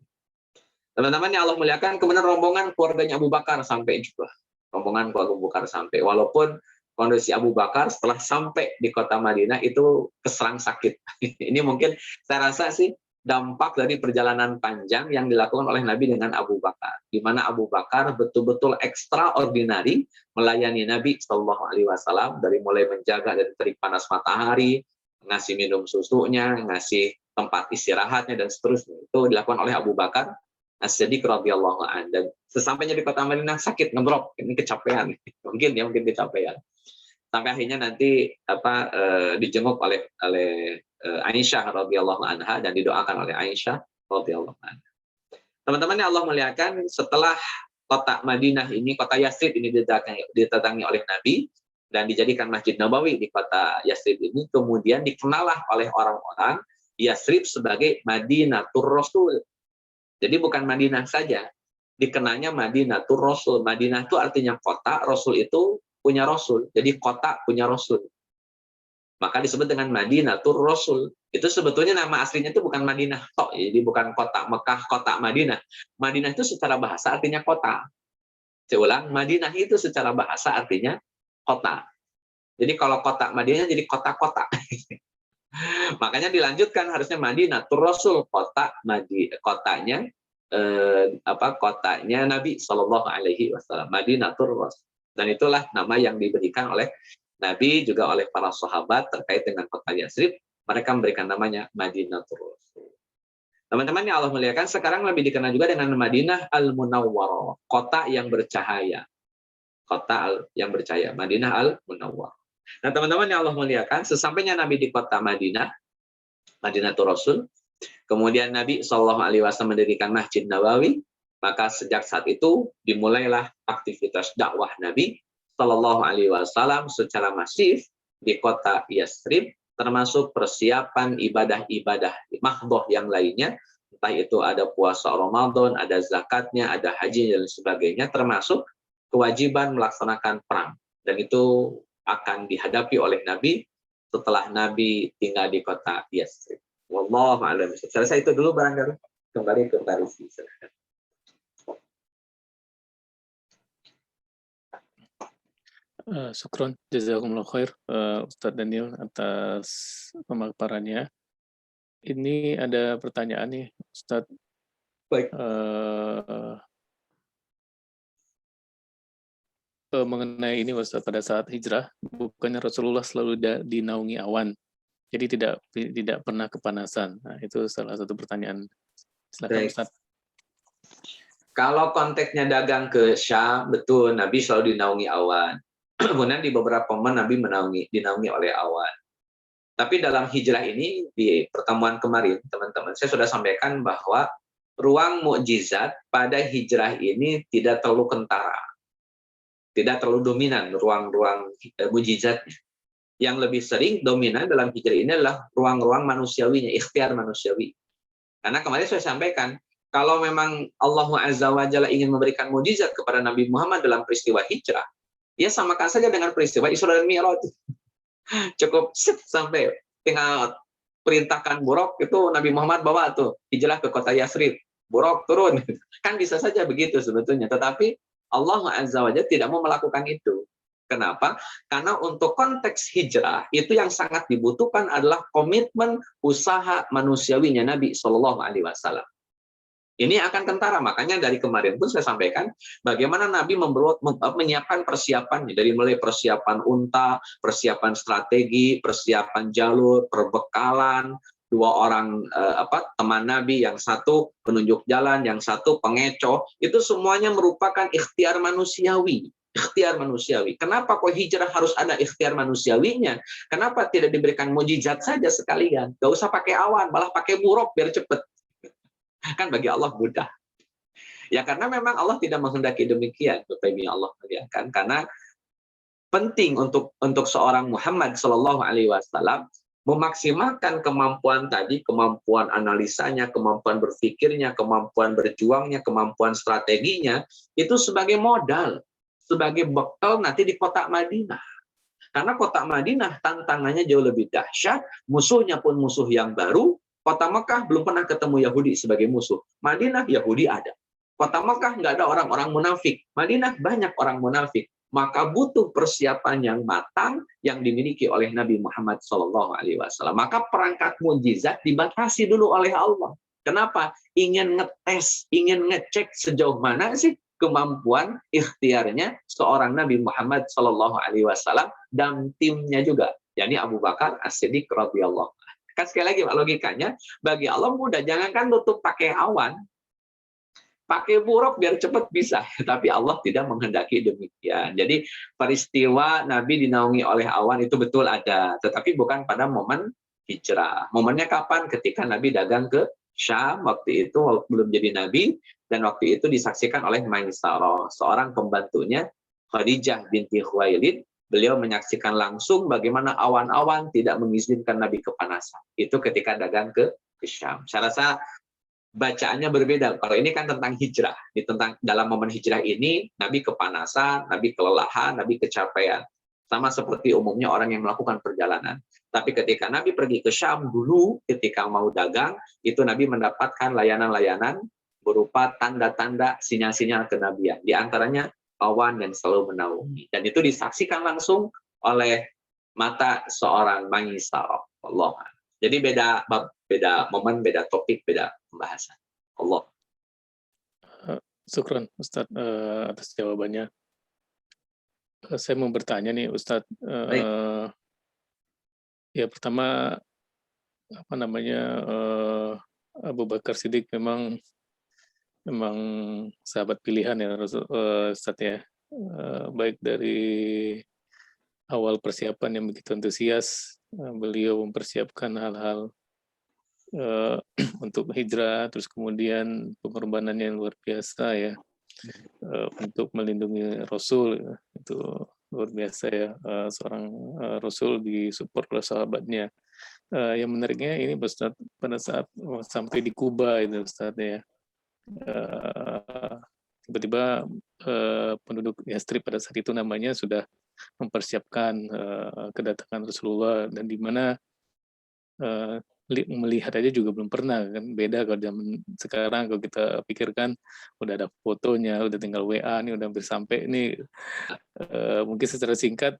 Teman-teman yang Allah muliakan, kemudian rombongan keluarganya Abu Bakar sampai juga. Rombongan keluarga Abu Bakar sampai. Walaupun kondisi Abu Bakar setelah sampai di kota Madinah itu keserang sakit. Ini mungkin saya rasa sih dampak dari perjalanan panjang yang dilakukan oleh Nabi dengan Abu Bakar, di mana Abu Bakar betul-betul extraordinary melayani Nabi Shallallahu Alaihi Wasallam, dari mulai menjaga dari terik panas matahari, ngasih minum susunya, ngasih tempat istirahatnya dan seterusnya. Itu dilakukan oleh Abu Bakar As-Siddiq radhiyallahu anhu. Dan sesampainya di kota Madinah sakit, ngedrop, ini kecapean, mungkin kecapean. Sampai akhirnya nanti dijenguk oleh Aisyah radhiyallahu anha dan didoakan oleh Aisyah radhiyallahu anha. Teman-teman yang Allah muliakan, setelah kota Madinah ini, kota Yathrib ini didatangi oleh Nabi dan dijadikan Masjid Nabawi di kota Yathrib ini, kemudian dikenallah oleh orang-orang Yathrib sebagai Madinatur Rasul. Jadi bukan Madinah saja, dikenalnya Madinatur Rasul. Madinah itu artinya kota, Rasul itu punya Rasul. Jadi kota punya Rasul. Maka disebut dengan Madinatur Rasul. Itu sebetulnya nama aslinya itu bukan Madinah tok, jadi bukan kota Mekah, kota Madinah. Madinah itu secara bahasa artinya kota. Saya ulang, Madinah itu secara bahasa artinya kota. Jadi kalau kota Madinah jadi kota-kota. Makanya dilanjutkan harusnya Madinatur Rasul, kotanya Nabi Shallallahu Alaihi Wasallam, Madinatur Rasul. Dan itulah nama yang diberikan oleh Nabi juga oleh para sahabat terkait dengan kota Yathrib. Mereka memberikan namanya Madinatur Rasul. Teman-teman yang Allah muliakan, sekarang lebih dikenal juga dengan Madinah Al-Munawwarah, kota yang bercahaya. Kota yang bercahaya, Madinah Al-Munawwarah. Nah, teman-teman yang Allah muliakan, sesampainya Nabi di kota Madinah, Madinatur Rasul, kemudian Nabi Shallallahu Alaihi Wasallam mendirikan Masjid Nabawi, maka sejak saat itu dimulailah aktivitas dakwah Nabi Shallallahu Alaihi Wasallam secara masif di kota Yathrib, termasuk persiapan ibadah-ibadah mahdoh yang lainnya, entah itu ada puasa Ramadan, ada zakatnya, ada haji dan sebagainya, termasuk kewajiban melaksanakan perang. Dan itu akan dihadapi oleh Nabi setelah Nabi tinggal di kota Yathrib. Wallahu a'lam. Saya rasa itu dulu barangkali. Kembali ke Barisi. Syukron, jazakumullah khair Ustadz Daniel atas pemaparannya. Ini ada pertanyaan nih Ustadz. Baik. Mengenai ini Ustadz, pada saat hijrah bukannya Rasulullah selalu dinaungi awan, jadi tidak pernah kepanasan. Nah, itu salah satu pertanyaan. Silakan Ustadz. Kalau konteksnya dagang ke Syam, betul Nabi selalu dinaungi awan. Kemudian di beberapa momen Nabi dinaungi oleh awan. Tapi dalam hijrah ini, di pertemuan kemarin, teman-teman, saya sudah sampaikan bahwa ruang mukjizat pada hijrah ini tidak terlalu kentara. Tidak terlalu dominan ruang-ruang mukjizatnya. Yang lebih sering dominan dalam hijrah ini adalah ruang-ruang manusiawinya, ikhtiar manusiawi. Karena kemarin saya sampaikan, kalau memang Allah Azza wa Jalla ingin memberikan mukjizat kepada Nabi Muhammad dalam peristiwa hijrah, Ya samakan saja dengan peristiwa Isra dan Mi'raj. Cukup sampai tinggal perintahkan Buraq, itu Nabi Muhammad bawa tuh hijrah ke kota Yasrib. Buraq turun. Kan bisa saja begitu sebetulnya. Tetapi Allah Azza wa Jalla tidak mau melakukan itu. Kenapa? Karena untuk konteks hijrah, itu yang sangat dibutuhkan adalah komitmen usaha manusiawinya Nabi Shallallahu Alaihi Wasallam. Ini akan kentara, makanya dari kemarin pun saya sampaikan bagaimana Nabi menyiapkan persiapannya, dari mulai persiapan unta, persiapan strategi, persiapan jalur, perbekalan, dua orang teman Nabi, yang satu penunjuk jalan, yang satu pengecoh, itu semuanya merupakan ikhtiar manusiawi. Ikhtiar manusiawi. Kenapa kok hijrah harus ada ikhtiar manusiawinya? Kenapa tidak diberikan mujizat saja sekalian? Gak usah pakai awan, malah pakai buruk biar cepet. Kan bagi Allah mudah. Ya karena memang Allah tidak menghendaki demikian, Bapak Ibu Allah muliakan. Karena penting untuk seorang Muhammad Shallallahu Alaihi Wasallam memaksimalkan kemampuan tadi, kemampuan analisanya, kemampuan berpikirnya, kemampuan berjuangnya, kemampuan strateginya, itu sebagai modal, sebagai bekal nanti di kota Madinah. Karena kota Madinah tantangannya jauh lebih dahsyat, musuhnya pun musuh yang baru. Kota Mekah belum pernah ketemu Yahudi sebagai musuh. Madinah Yahudi ada. Kota Mekah nggak ada orang-orang munafik. Madinah banyak orang munafik. Maka butuh persiapan yang matang yang dimiliki oleh Nabi Muhammad SAW. Maka perangkat mukjizat dibatasi dulu oleh Allah. Kenapa? Ingin ngetes, ingin ngecek sejauh mana sih kemampuan ikhtiarnya seorang Nabi Muhammad SAW dan timnya juga, yakni Abu Bakar As-Siddiq radhiyallahu. Kan sekali lagi logikanya, bagi Allah mudah, jangankan tutup pakai awan, pakai buruk biar cepat bisa, tapi Allah tidak menghendaki demikian. Jadi peristiwa Nabi dinaungi oleh awan itu betul ada, tetapi bukan pada momen hijrah. Momennya kapan? Ketika Nabi dagang ke Syam, waktu itu belum jadi Nabi, dan waktu itu disaksikan oleh Maisarah, seorang pembantunya Khadijah binti Khuwailid. Beliau menyaksikan langsung bagaimana awan-awan tidak mengizinkan Nabi kepanasan. Itu ketika dagang ke Syam. Saya rasa bacaannya berbeda. Kalau ini kan tentang hijrah. Tentang dalam momen hijrah ini, Nabi kepanasan, Nabi kelelahan, Nabi kecapean. Sama seperti umumnya orang yang melakukan perjalanan. Tapi ketika Nabi pergi ke Syam dulu, ketika mau dagang, itu Nabi mendapatkan layanan-layanan berupa tanda-tanda, sinyal-sinyal kenabian. Di antaranya awan dan selalu menaungi. Dan itu disaksikan langsung oleh mata seorang Maisarah. Allah. Jadi beda momen, beda topik, beda pembahasan. Allah. Syukran Ustadz atas jawabannya. Saya mau bertanya nih Ustadz. Ya pertama Abu Bakar Siddiq memang sahabat pilihan ya Ustadz ya. Baik dari awal persiapan yang begitu antusias, beliau mempersiapkan hal-hal untuk hijrah, terus kemudian pengorbanan yang luar biasa ya, untuk melindungi Rasul, itu luar biasa ya, seorang Rasul disupport oleh sahabatnya. Yang menariknya ini Ustaz, pada saat sampai di Kuba itu Ustaz ya, tiba-tiba penduduk Yastrib pada saat itu namanya sudah mempersiapkan kedatangan Rasulullah, dan di mana melihat aja juga belum pernah kan, beda kalau zaman sekarang. Kalau kita pikirkan udah ada fotonya, udah tinggal WA nih, udah hampir sampai nih. Mungkin secara singkat,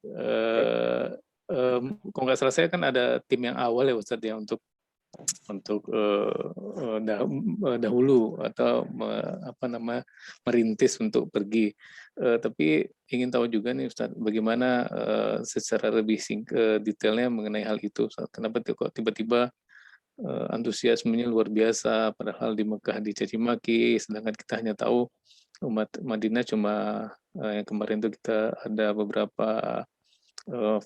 kalau nggak salah saya kan ada tim yang awal ya Ustadz ya, untuk dahulu atau merintis untuk pergi. Tapi ingin tahu juga nih Ustadz, bagaimana secara lebih detailnya mengenai hal itu. Kenapa kok tiba-tiba antusiasmenya luar biasa, padahal di Mekah dicaci maki, sedangkan kita hanya tahu umat Madinah cuma yang kemarin itu kita ada beberapa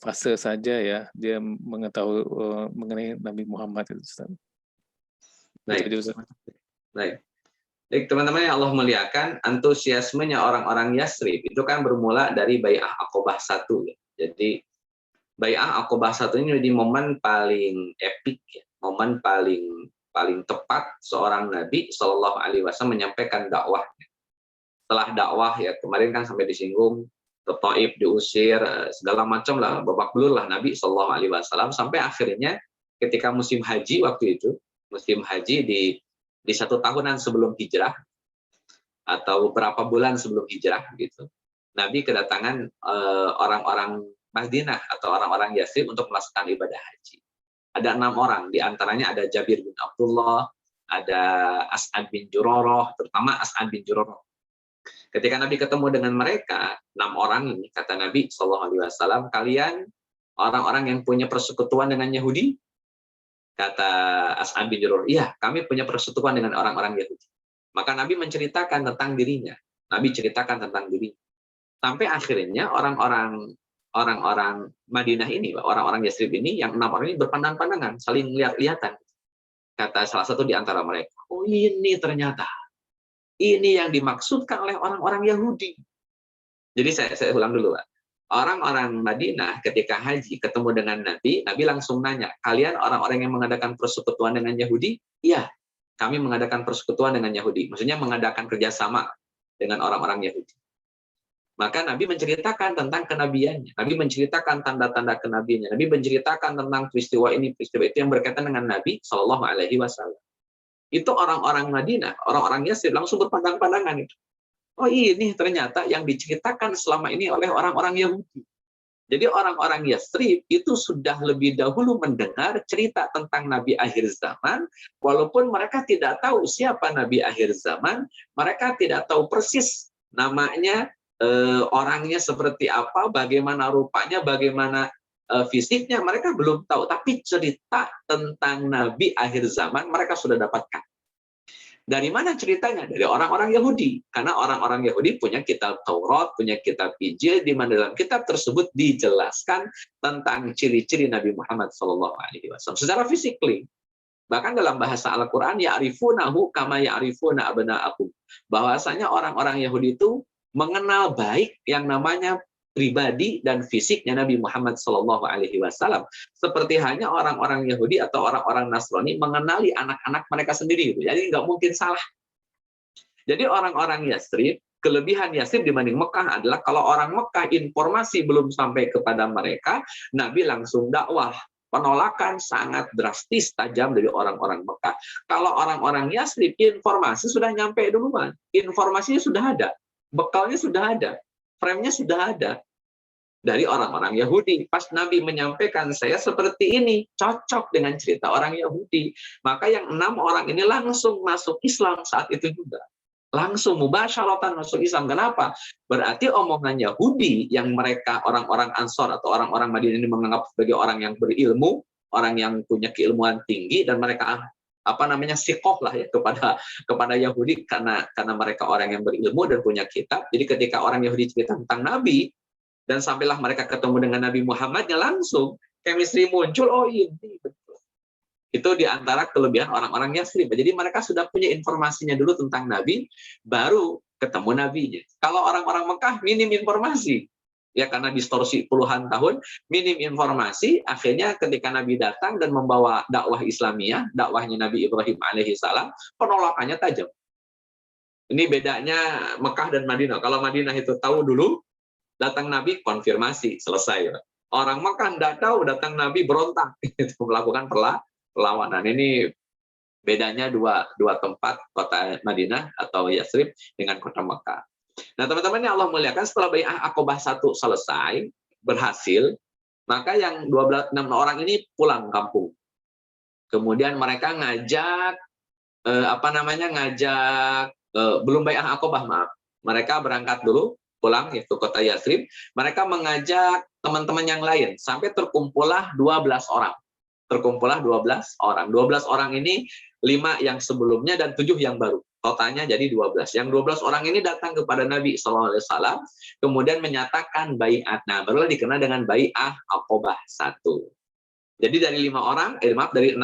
fase saja ya, dia mengetahui mengenai Nabi Muhammad itu. Baik. Baik, teman-teman yang Allah muliakan, antusiasmenya orang-orang Yasrib itu kan bermula dari Bai'ah Aqobah 1 ya. Jadi Bai'ah Aqobah 1 ini di momen paling epik ya, momen paling tepat seorang Nabi Shallallahu Alaihi Wasallam menyampaikan dakwah. Setelah dakwah ya, kemarin kan sampai disinggung, ke Taif diusir, segala macam lah, babak belur lah Nabi Shallallahu Alaihi Wasallam, sampai akhirnya ketika musim haji waktu itu, musim haji di 1 tahunan sebelum hijrah atau beberapa bulan sebelum hijrah gitu, Nabi kedatangan orang-orang Madinah atau orang-orang Yathrib untuk melaksanakan ibadah haji. Ada 6 orang, diantaranya ada Jabir bin Abdullah, ada As'ad bin Juroroh, terutama As'ad bin Juroroh. Ketika Nabi ketemu dengan mereka, 6 orang ini, kata Nabi SAW, kalian orang-orang yang punya persekutuan dengan Yahudi? Kata As'ad bin Juroroh, iya, kami punya persekutuan dengan orang-orang Yahudi. Maka Nabi menceritakan tentang dirinya. Nabi ceritakan tentang dirinya. Sampai akhirnya orang-orang Madinah ini, orang-orang Yathrib ini, yang 6 orang ini berpandang-pandangan, saling lihat-lihatan. Kata salah satu di antara mereka, oh ini ternyata, ini yang dimaksudkan oleh orang-orang Yahudi. Jadi saya ulang dulu, Pak. Orang-orang Madinah ketika haji ketemu dengan Nabi, Nabi langsung nanya, kalian orang-orang yang mengadakan persekutuan dengan Yahudi? Iya, kami mengadakan persekutuan dengan Yahudi. Maksudnya mengadakan kerjasama dengan orang-orang Yahudi. Maka Nabi menceritakan tentang kenabiannya. Nabi menceritakan tanda-tanda kenabiannya. Nabi menceritakan tentang peristiwa ini, peristiwa itu yang berkaitan dengan Nabi Shallallahu Alaihi Wasallam. Itu orang-orang Madinah, orang-orang Yathrib langsung berpandang-pandangan itu. Oh ini ternyata yang diceritakan selama ini oleh orang-orang Yahudi. Jadi orang-orang Yathrib itu sudah lebih dahulu mendengar cerita tentang Nabi akhir zaman, walaupun mereka tidak tahu siapa Nabi akhir zaman, mereka tidak tahu persis namanya, orangnya seperti apa, bagaimana rupanya, bagaimana fisiknya, mereka belum tahu. Tapi cerita tentang Nabi akhir zaman mereka sudah dapatkan. Dari mana ceritanya? Dari orang-orang Yahudi. Karena orang-orang Yahudi punya kitab Taurat, punya kitab Injil, di mana dalam kitab tersebut dijelaskan tentang ciri-ciri Nabi Muhammad SAW secara fisikly. Bahkan dalam bahasa Al-Quran, ya'rifunahu kama ya'rifuna abna'akum. Bahwasanya orang-orang Yahudi itu mengenal baik yang namanya pribadi dan fisiknya Nabi Muhammad SAW, seperti hanya orang-orang Yahudi atau orang-orang Nasrani mengenali anak-anak mereka sendiri. Jadi nggak mungkin salah. Jadi orang-orang Yathrib, kelebihan Yathrib dibanding Mekah adalah kalau orang Mekah informasi belum sampai kepada mereka, Nabi langsung dakwah. Penolakan sangat drastis, tajam dari orang-orang Mekah. Kalau orang-orang Yathrib, informasi sudah nyampe duluan. Informasinya sudah ada. Bekalnya sudah ada, frame-nya sudah ada dari orang-orang Yahudi. Pas Nabi menyampaikan saya seperti ini, cocok dengan cerita orang Yahudi. Maka yang 6 orang ini langsung masuk Islam saat itu juga. Langsung mubasyaratan masuk Islam. Kenapa? Berarti omongan Yahudi yang mereka orang-orang Ansor atau orang-orang Madinah ini menganggap sebagai orang yang berilmu, orang yang punya keilmuan tinggi, dan mereka sikoh lah ya kepada Yahudi karena mereka orang yang berilmu dan punya kitab. Jadi ketika orang Yahudi cerita tentang Nabi dan sampailah mereka ketemu dengan Nabi Muhammadnya, langsung chemistry muncul. Oh ini betul. Itu diantara kelebihan orang-orang Yathrib. Jadi mereka sudah punya informasinya dulu tentang Nabi, baru ketemu Nabinya. Kalau orang-orang Mekah minim informasi. Ya karena distorsi puluhan tahun, minim informasi, akhirnya ketika Nabi datang dan membawa dakwah Islamiyah, dakwahnya Nabi Ibrahim alaihissalam, penolakannya tajam. Ini bedanya Mekah dan Madinah. Kalau Madinah itu tahu dulu, datang Nabi konfirmasi, selesai. Orang Mekah tidak tahu, datang Nabi berontak, melakukan perlawanan. Ini bedanya dua tempat, kota Madinah atau Yathrib dengan kota Mekah. Nah, teman-teman yang Allah muliakan, setelah Bai'ah Aqobah 1 selesai, berhasil, maka yang 6 orang ini pulang kampung. Kemudian mereka ngajak, belum Bai'ah Aqobah, maaf. Mereka berangkat dulu, pulang ke kota Yathrib. Mereka mengajak teman-teman yang lain, sampai terkumpullah 12 orang. 12 orang ini 5 yang sebelumnya dan 7 yang baru. Totalnya jadi 12. Yang 12 orang ini datang kepada Nabi SAW, kemudian menyatakan bai'at. Nah, barulah dikenal dengan Bai'ah Aqobah 1. Jadi dari 6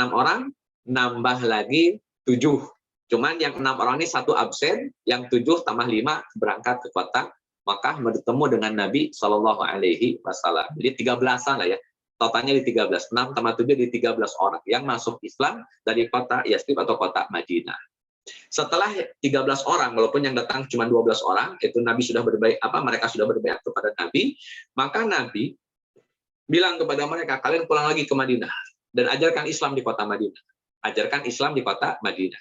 orang, nambah lagi 7. Cuman yang 6 orang ini 1 absen, yang 7 tambah 5 berangkat ke kota Makkah bertemu dengan Nabi SAW. Jadi 13-an lah ya. Totalnya di 13. 6 tambah 7 di 13 orang yang masuk Islam dari kota Yathrib atau kota Madinah. Setelah 13 orang, walaupun yang datang cuma 12 orang, itu Nabi sudah berbaiat, mereka sudah berbaiat kepada Nabi, maka Nabi bilang kepada mereka, kalian pulang lagi ke Madinah dan ajarkan Islam di kota Madinah. Ajarkan Islam di kota Madinah.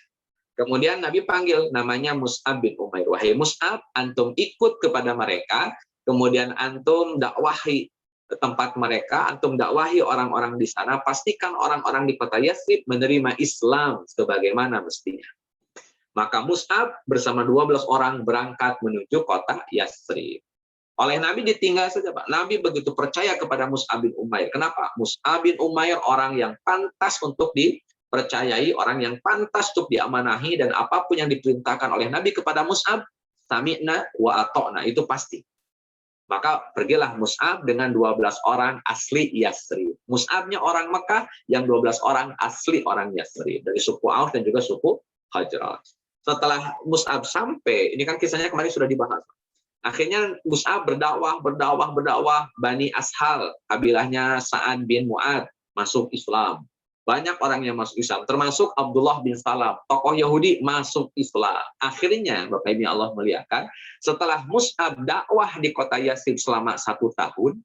Kemudian Nabi panggil namanya Mus'ab bin Umair. Wahai Mus'ab, antum ikut kepada mereka, kemudian antum dakwahi ke tempat mereka, antum dakwahi orang-orang di sana, pastikan orang-orang di kota Yathrib menerima Islam sebagaimana mestinya. Maka Mus'ab bersama 12 orang berangkat menuju kota Yathrib. Oleh Nabi ditinggal saja, Pak. Nabi begitu percaya kepada Mus'ab bin Umair. Kenapa? Mus'ab bin Umair orang yang pantas untuk dipercayai, orang yang pantas untuk diamanahi, dan apapun yang diperintahkan oleh Nabi kepada Mus'ab, sami'na wa ata'na, itu pasti. Maka pergilah Mus'ab dengan 12 orang asli Yathrib. Mus'abnya orang Mekah, yang 12 orang asli orang Yathrib. Dari suku Auf dan juga suku Hajraj. Setelah Mus'ab sampai, ini kan kisahnya kemarin sudah dibahas. Akhirnya Mus'ab berdakwah, Bani Ashal, kabilahnya Sa'ad bin Mu'ad, masuk Islam. Banyak orang yang masuk Islam, termasuk Abdullah bin Salam, tokoh Yahudi masuk Islam. Akhirnya, Bapak Ibu Allah muliakan, setelah Mus'ab dakwah di kota Yathrib selama 1 tahun,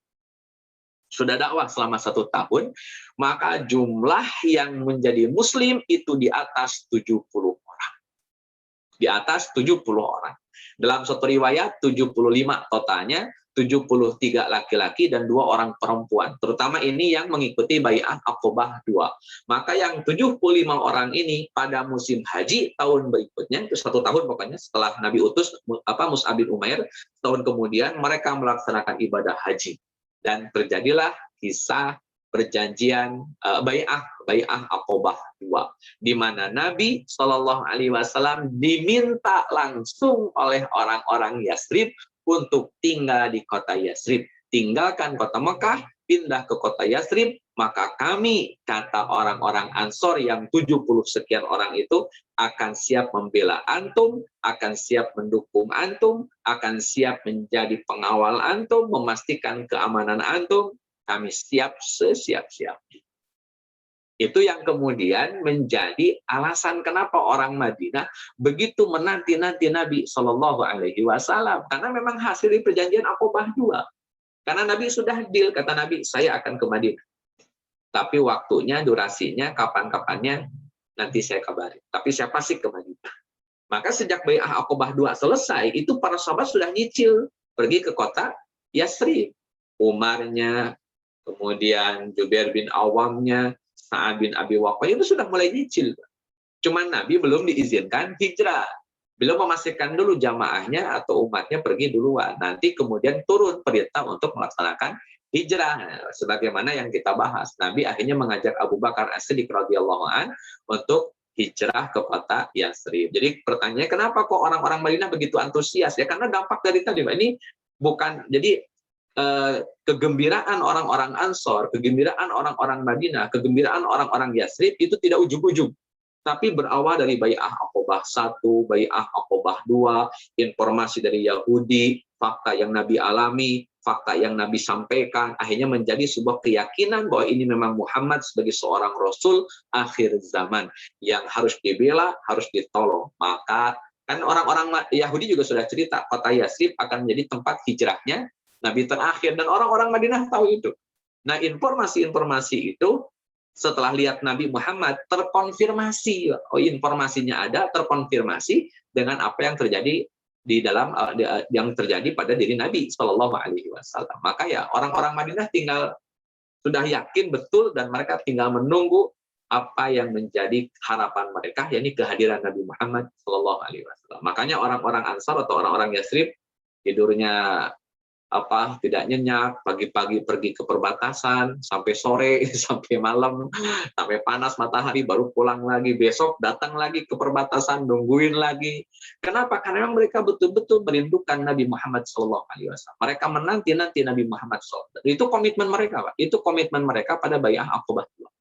sudah dakwah selama 1 tahun, maka jumlah yang menjadi Muslim itu di atas 70 orang. Di atas 70 orang. Dalam satu riwayat 75 totalnya, 73 laki-laki dan 2 orang perempuan. Terutama ini yang mengikuti Bai'ah Aqobah 2. Maka yang 75 orang ini pada musim haji tahun berikutnya, itu 1 tahun pokoknya setelah Nabi utus Mus'ab bin Umair, tahun kemudian mereka melaksanakan ibadah haji. Dan terjadilah kisah perjanjian Bai'ah Aqobah 2, di mana Nabi Shallallahu Alaihi Wasallam diminta langsung oleh orang-orang Yathrib untuk tinggal di kota Yathrib, tinggalkan kota Mekah, pindah ke kota Yathrib. Maka kami, kata orang-orang Ansor yang 70 sekian orang itu, akan siap membela antum, akan siap mendukung antum, akan siap menjadi pengawal antum, memastikan keamanan antum. Kami siap sesiap-siapnya. Itu yang kemudian menjadi alasan kenapa orang Madinah begitu menanti-nanti Nabi Shallallahu Alaihi Wasallam, karena memang hasil dari perjanjian Aqobah 2. Karena Nabi sudah deal, kata Nabi, saya akan ke Madinah. Tapi waktunya, durasinya, kapan-kapannya nanti saya kabari. Tapi saya pasti ke Madinah. Maka sejak Bai'ah Aqobah 2 selesai, itu para sahabat sudah nyicil pergi ke kota Yathrib. Umarnya, kemudian Jubair bin Awamnya, Sa'ad bin Abi Waqqas itu sudah mulai nyicil. Cuman Nabi belum diizinkan hijrah. Belum memastikan dulu jamaahnya atau umatnya pergi duluan. Nanti kemudian turun perintah untuk melaksanakan hijrah. Sebagaimana yang kita bahas. Nabi akhirnya mengajak Abu Bakar As-Siddiq radhiyallahu an untuk hijrah ke kota Yathrib. Jadi pertanyaannya, kenapa kok orang-orang Madinah begitu antusias? Ya karena dampak dari tadi. Ini bukan, jadi kegembiraan orang-orang Ansor, kegembiraan orang-orang Madinah, kegembiraan orang-orang Yathrib itu tidak ujug-ujug, tapi berawal dari Bai'ah Aqobah 1, Bai'ah Aqobah 2, informasi dari Yahudi, fakta yang Nabi alami, fakta yang Nabi sampaikan, akhirnya menjadi sebuah keyakinan bahwa ini memang Muhammad sebagai seorang Rasul akhir zaman yang harus dibela, harus ditolong. Maka kan orang-orang Yahudi juga sudah cerita, kota Yathrib akan menjadi tempat hijrahnya Nabi terakhir, dan orang-orang Madinah tahu itu. Nah, informasi-informasi itu setelah lihat Nabi Muhammad terkonfirmasi, informasinya ada, terkonfirmasi dengan apa yang terjadi di dalam yang terjadi pada diri Nabi Shallallahu Alaihi Wasallam. Maka ya orang-orang Madinah tinggal sudah yakin betul, dan mereka tinggal menunggu apa yang menjadi harapan mereka, yakni kehadiran Nabi Muhammad Shallallahu Alaihi Wasallam. Makanya orang-orang Ansar atau orang-orang Yathrib tidurnya tidak nyenyak, pagi-pagi pergi ke perbatasan sampai sore, sampai malam, sampai panas matahari, baru pulang lagi, besok datang lagi ke perbatasan, nungguin lagi. Kenapa? Karena memang mereka betul-betul merindukan Nabi Muhammad SAW. Mereka menanti-nanti Nabi Muhammad SAW. Itu komitmen mereka, Pak. Itu komitmen mereka pada Bai'ah Aqobah 2.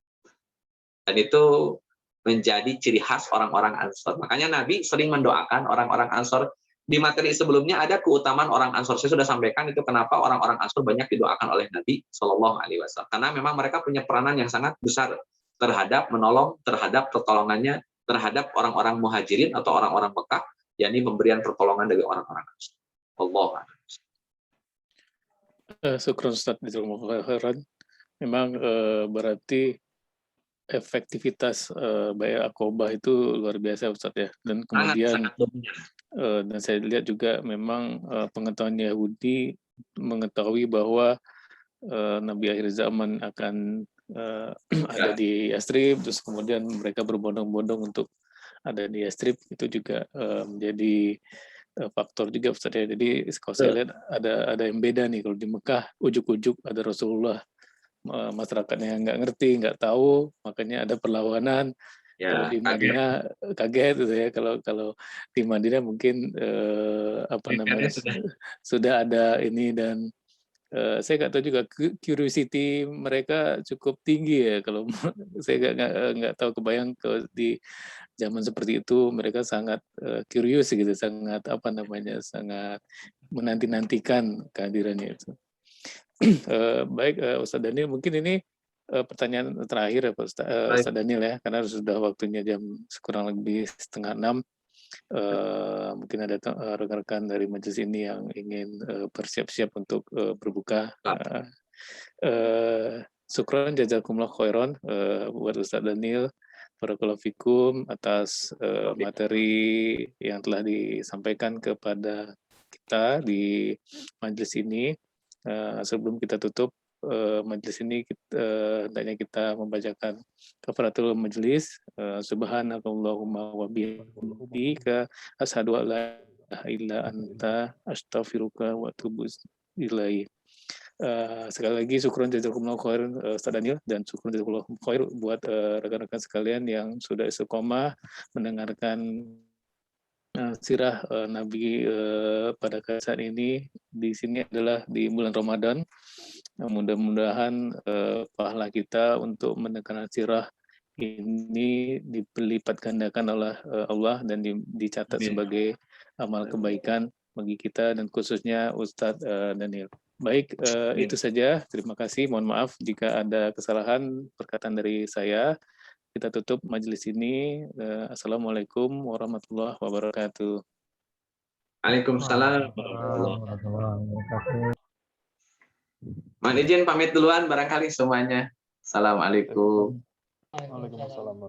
Dan itu menjadi ciri khas orang-orang Ansor. Makanya Nabi sering mendoakan orang-orang Ansor. Di materi sebelumnya ada keutamaan orang Ansor. Saya sudah sampaikan itu kenapa orang-orang Ansor banyak didoakan oleh Nabi Shallallahu Alaihi Wasallam. Karena memang mereka punya peranan yang sangat besar terhadap menolong, terhadap pertolongannya terhadap orang-orang Muhajirin atau orang-orang Mekah, yakni pemberian pertolongan dari orang-orang Ansar. Allah. Syukron Ustaz Jazakumullah khairan. Memang berarti efektivitas Bai'ah Aqobah itu luar biasa Ustaz ya. Dan kemudian Sangat dominan. dan saya lihat juga memang pengetahuan Yahudi mengetahui bahwa Nabi akhir zaman akan ada di Yastrib, terus kemudian mereka berbondong-bondong untuk ada di Yastrib, itu juga menjadi faktor juga Ustaz ya. Jadi kalau saya lihat ada yang beda nih, kalau di Mekah ujuk-ujuk ada Rasulullah, masyarakatnya nggak ngerti, nggak tahu, makanya ada perlawanan. Kalau Ya, di Madinah kaget gitu ya. Kalau di Madinah mungkin sudah ada ini, dan saya nggak tahu juga curiosity mereka cukup tinggi ya. Kalau saya nggak tahu, kebayang kalau di zaman seperti itu mereka sangat curious gitu, sangat sangat menanti-nantikan kehadirannya itu. Baik, Ustadz Daniel, mungkin ini pertanyaan terakhir ya Pak Ustadz Daniel ya, karena sudah waktunya jam kurang lebih 5:30. Mungkin ada rekan-rekan dari majelis ini yang ingin bersiap-siap untuk berbuka. Syukron jazakumullah khairan buat Ustadz Daniel, barakallahu fikum atas materi yang telah disampaikan kepada kita di majelis ini. Sebelum kita tutup majelis ini, hendaknya kita membacakan kafaratul majelis. Subhanakallahumma wa bihamdika asyhadu an la ilaha illa anta astaghfiruka wa atubu ilaik. Sekali lagi syukron jazakumullah khair Ustaz Daniel, dan syukron jazakumullah khair buat rekan-rekan sekalian yang sudah istiqomah mendengarkan sirah Nabi pada saat ini. Di sini adalah di bulan Ramadan. Mudah-mudahan pahala kita untuk mendengarkan sirah ini dilipat gandakan oleh Allah dan dicatat sebagai amal kebaikan bagi kita dan khususnya Ustadz Daniel. Baik, itu saja. Terima kasih. Mohon maaf jika ada kesalahan perkataan dari saya. Kita tutup majelis ini. Assalamualaikum warahmatullahi wabarakatuh. Waalaikumsalam warahmatullahi wabarakatuh. Mohon izin pamit duluan barangkali semuanya. Assalamualaikum. Waalaikumsalam.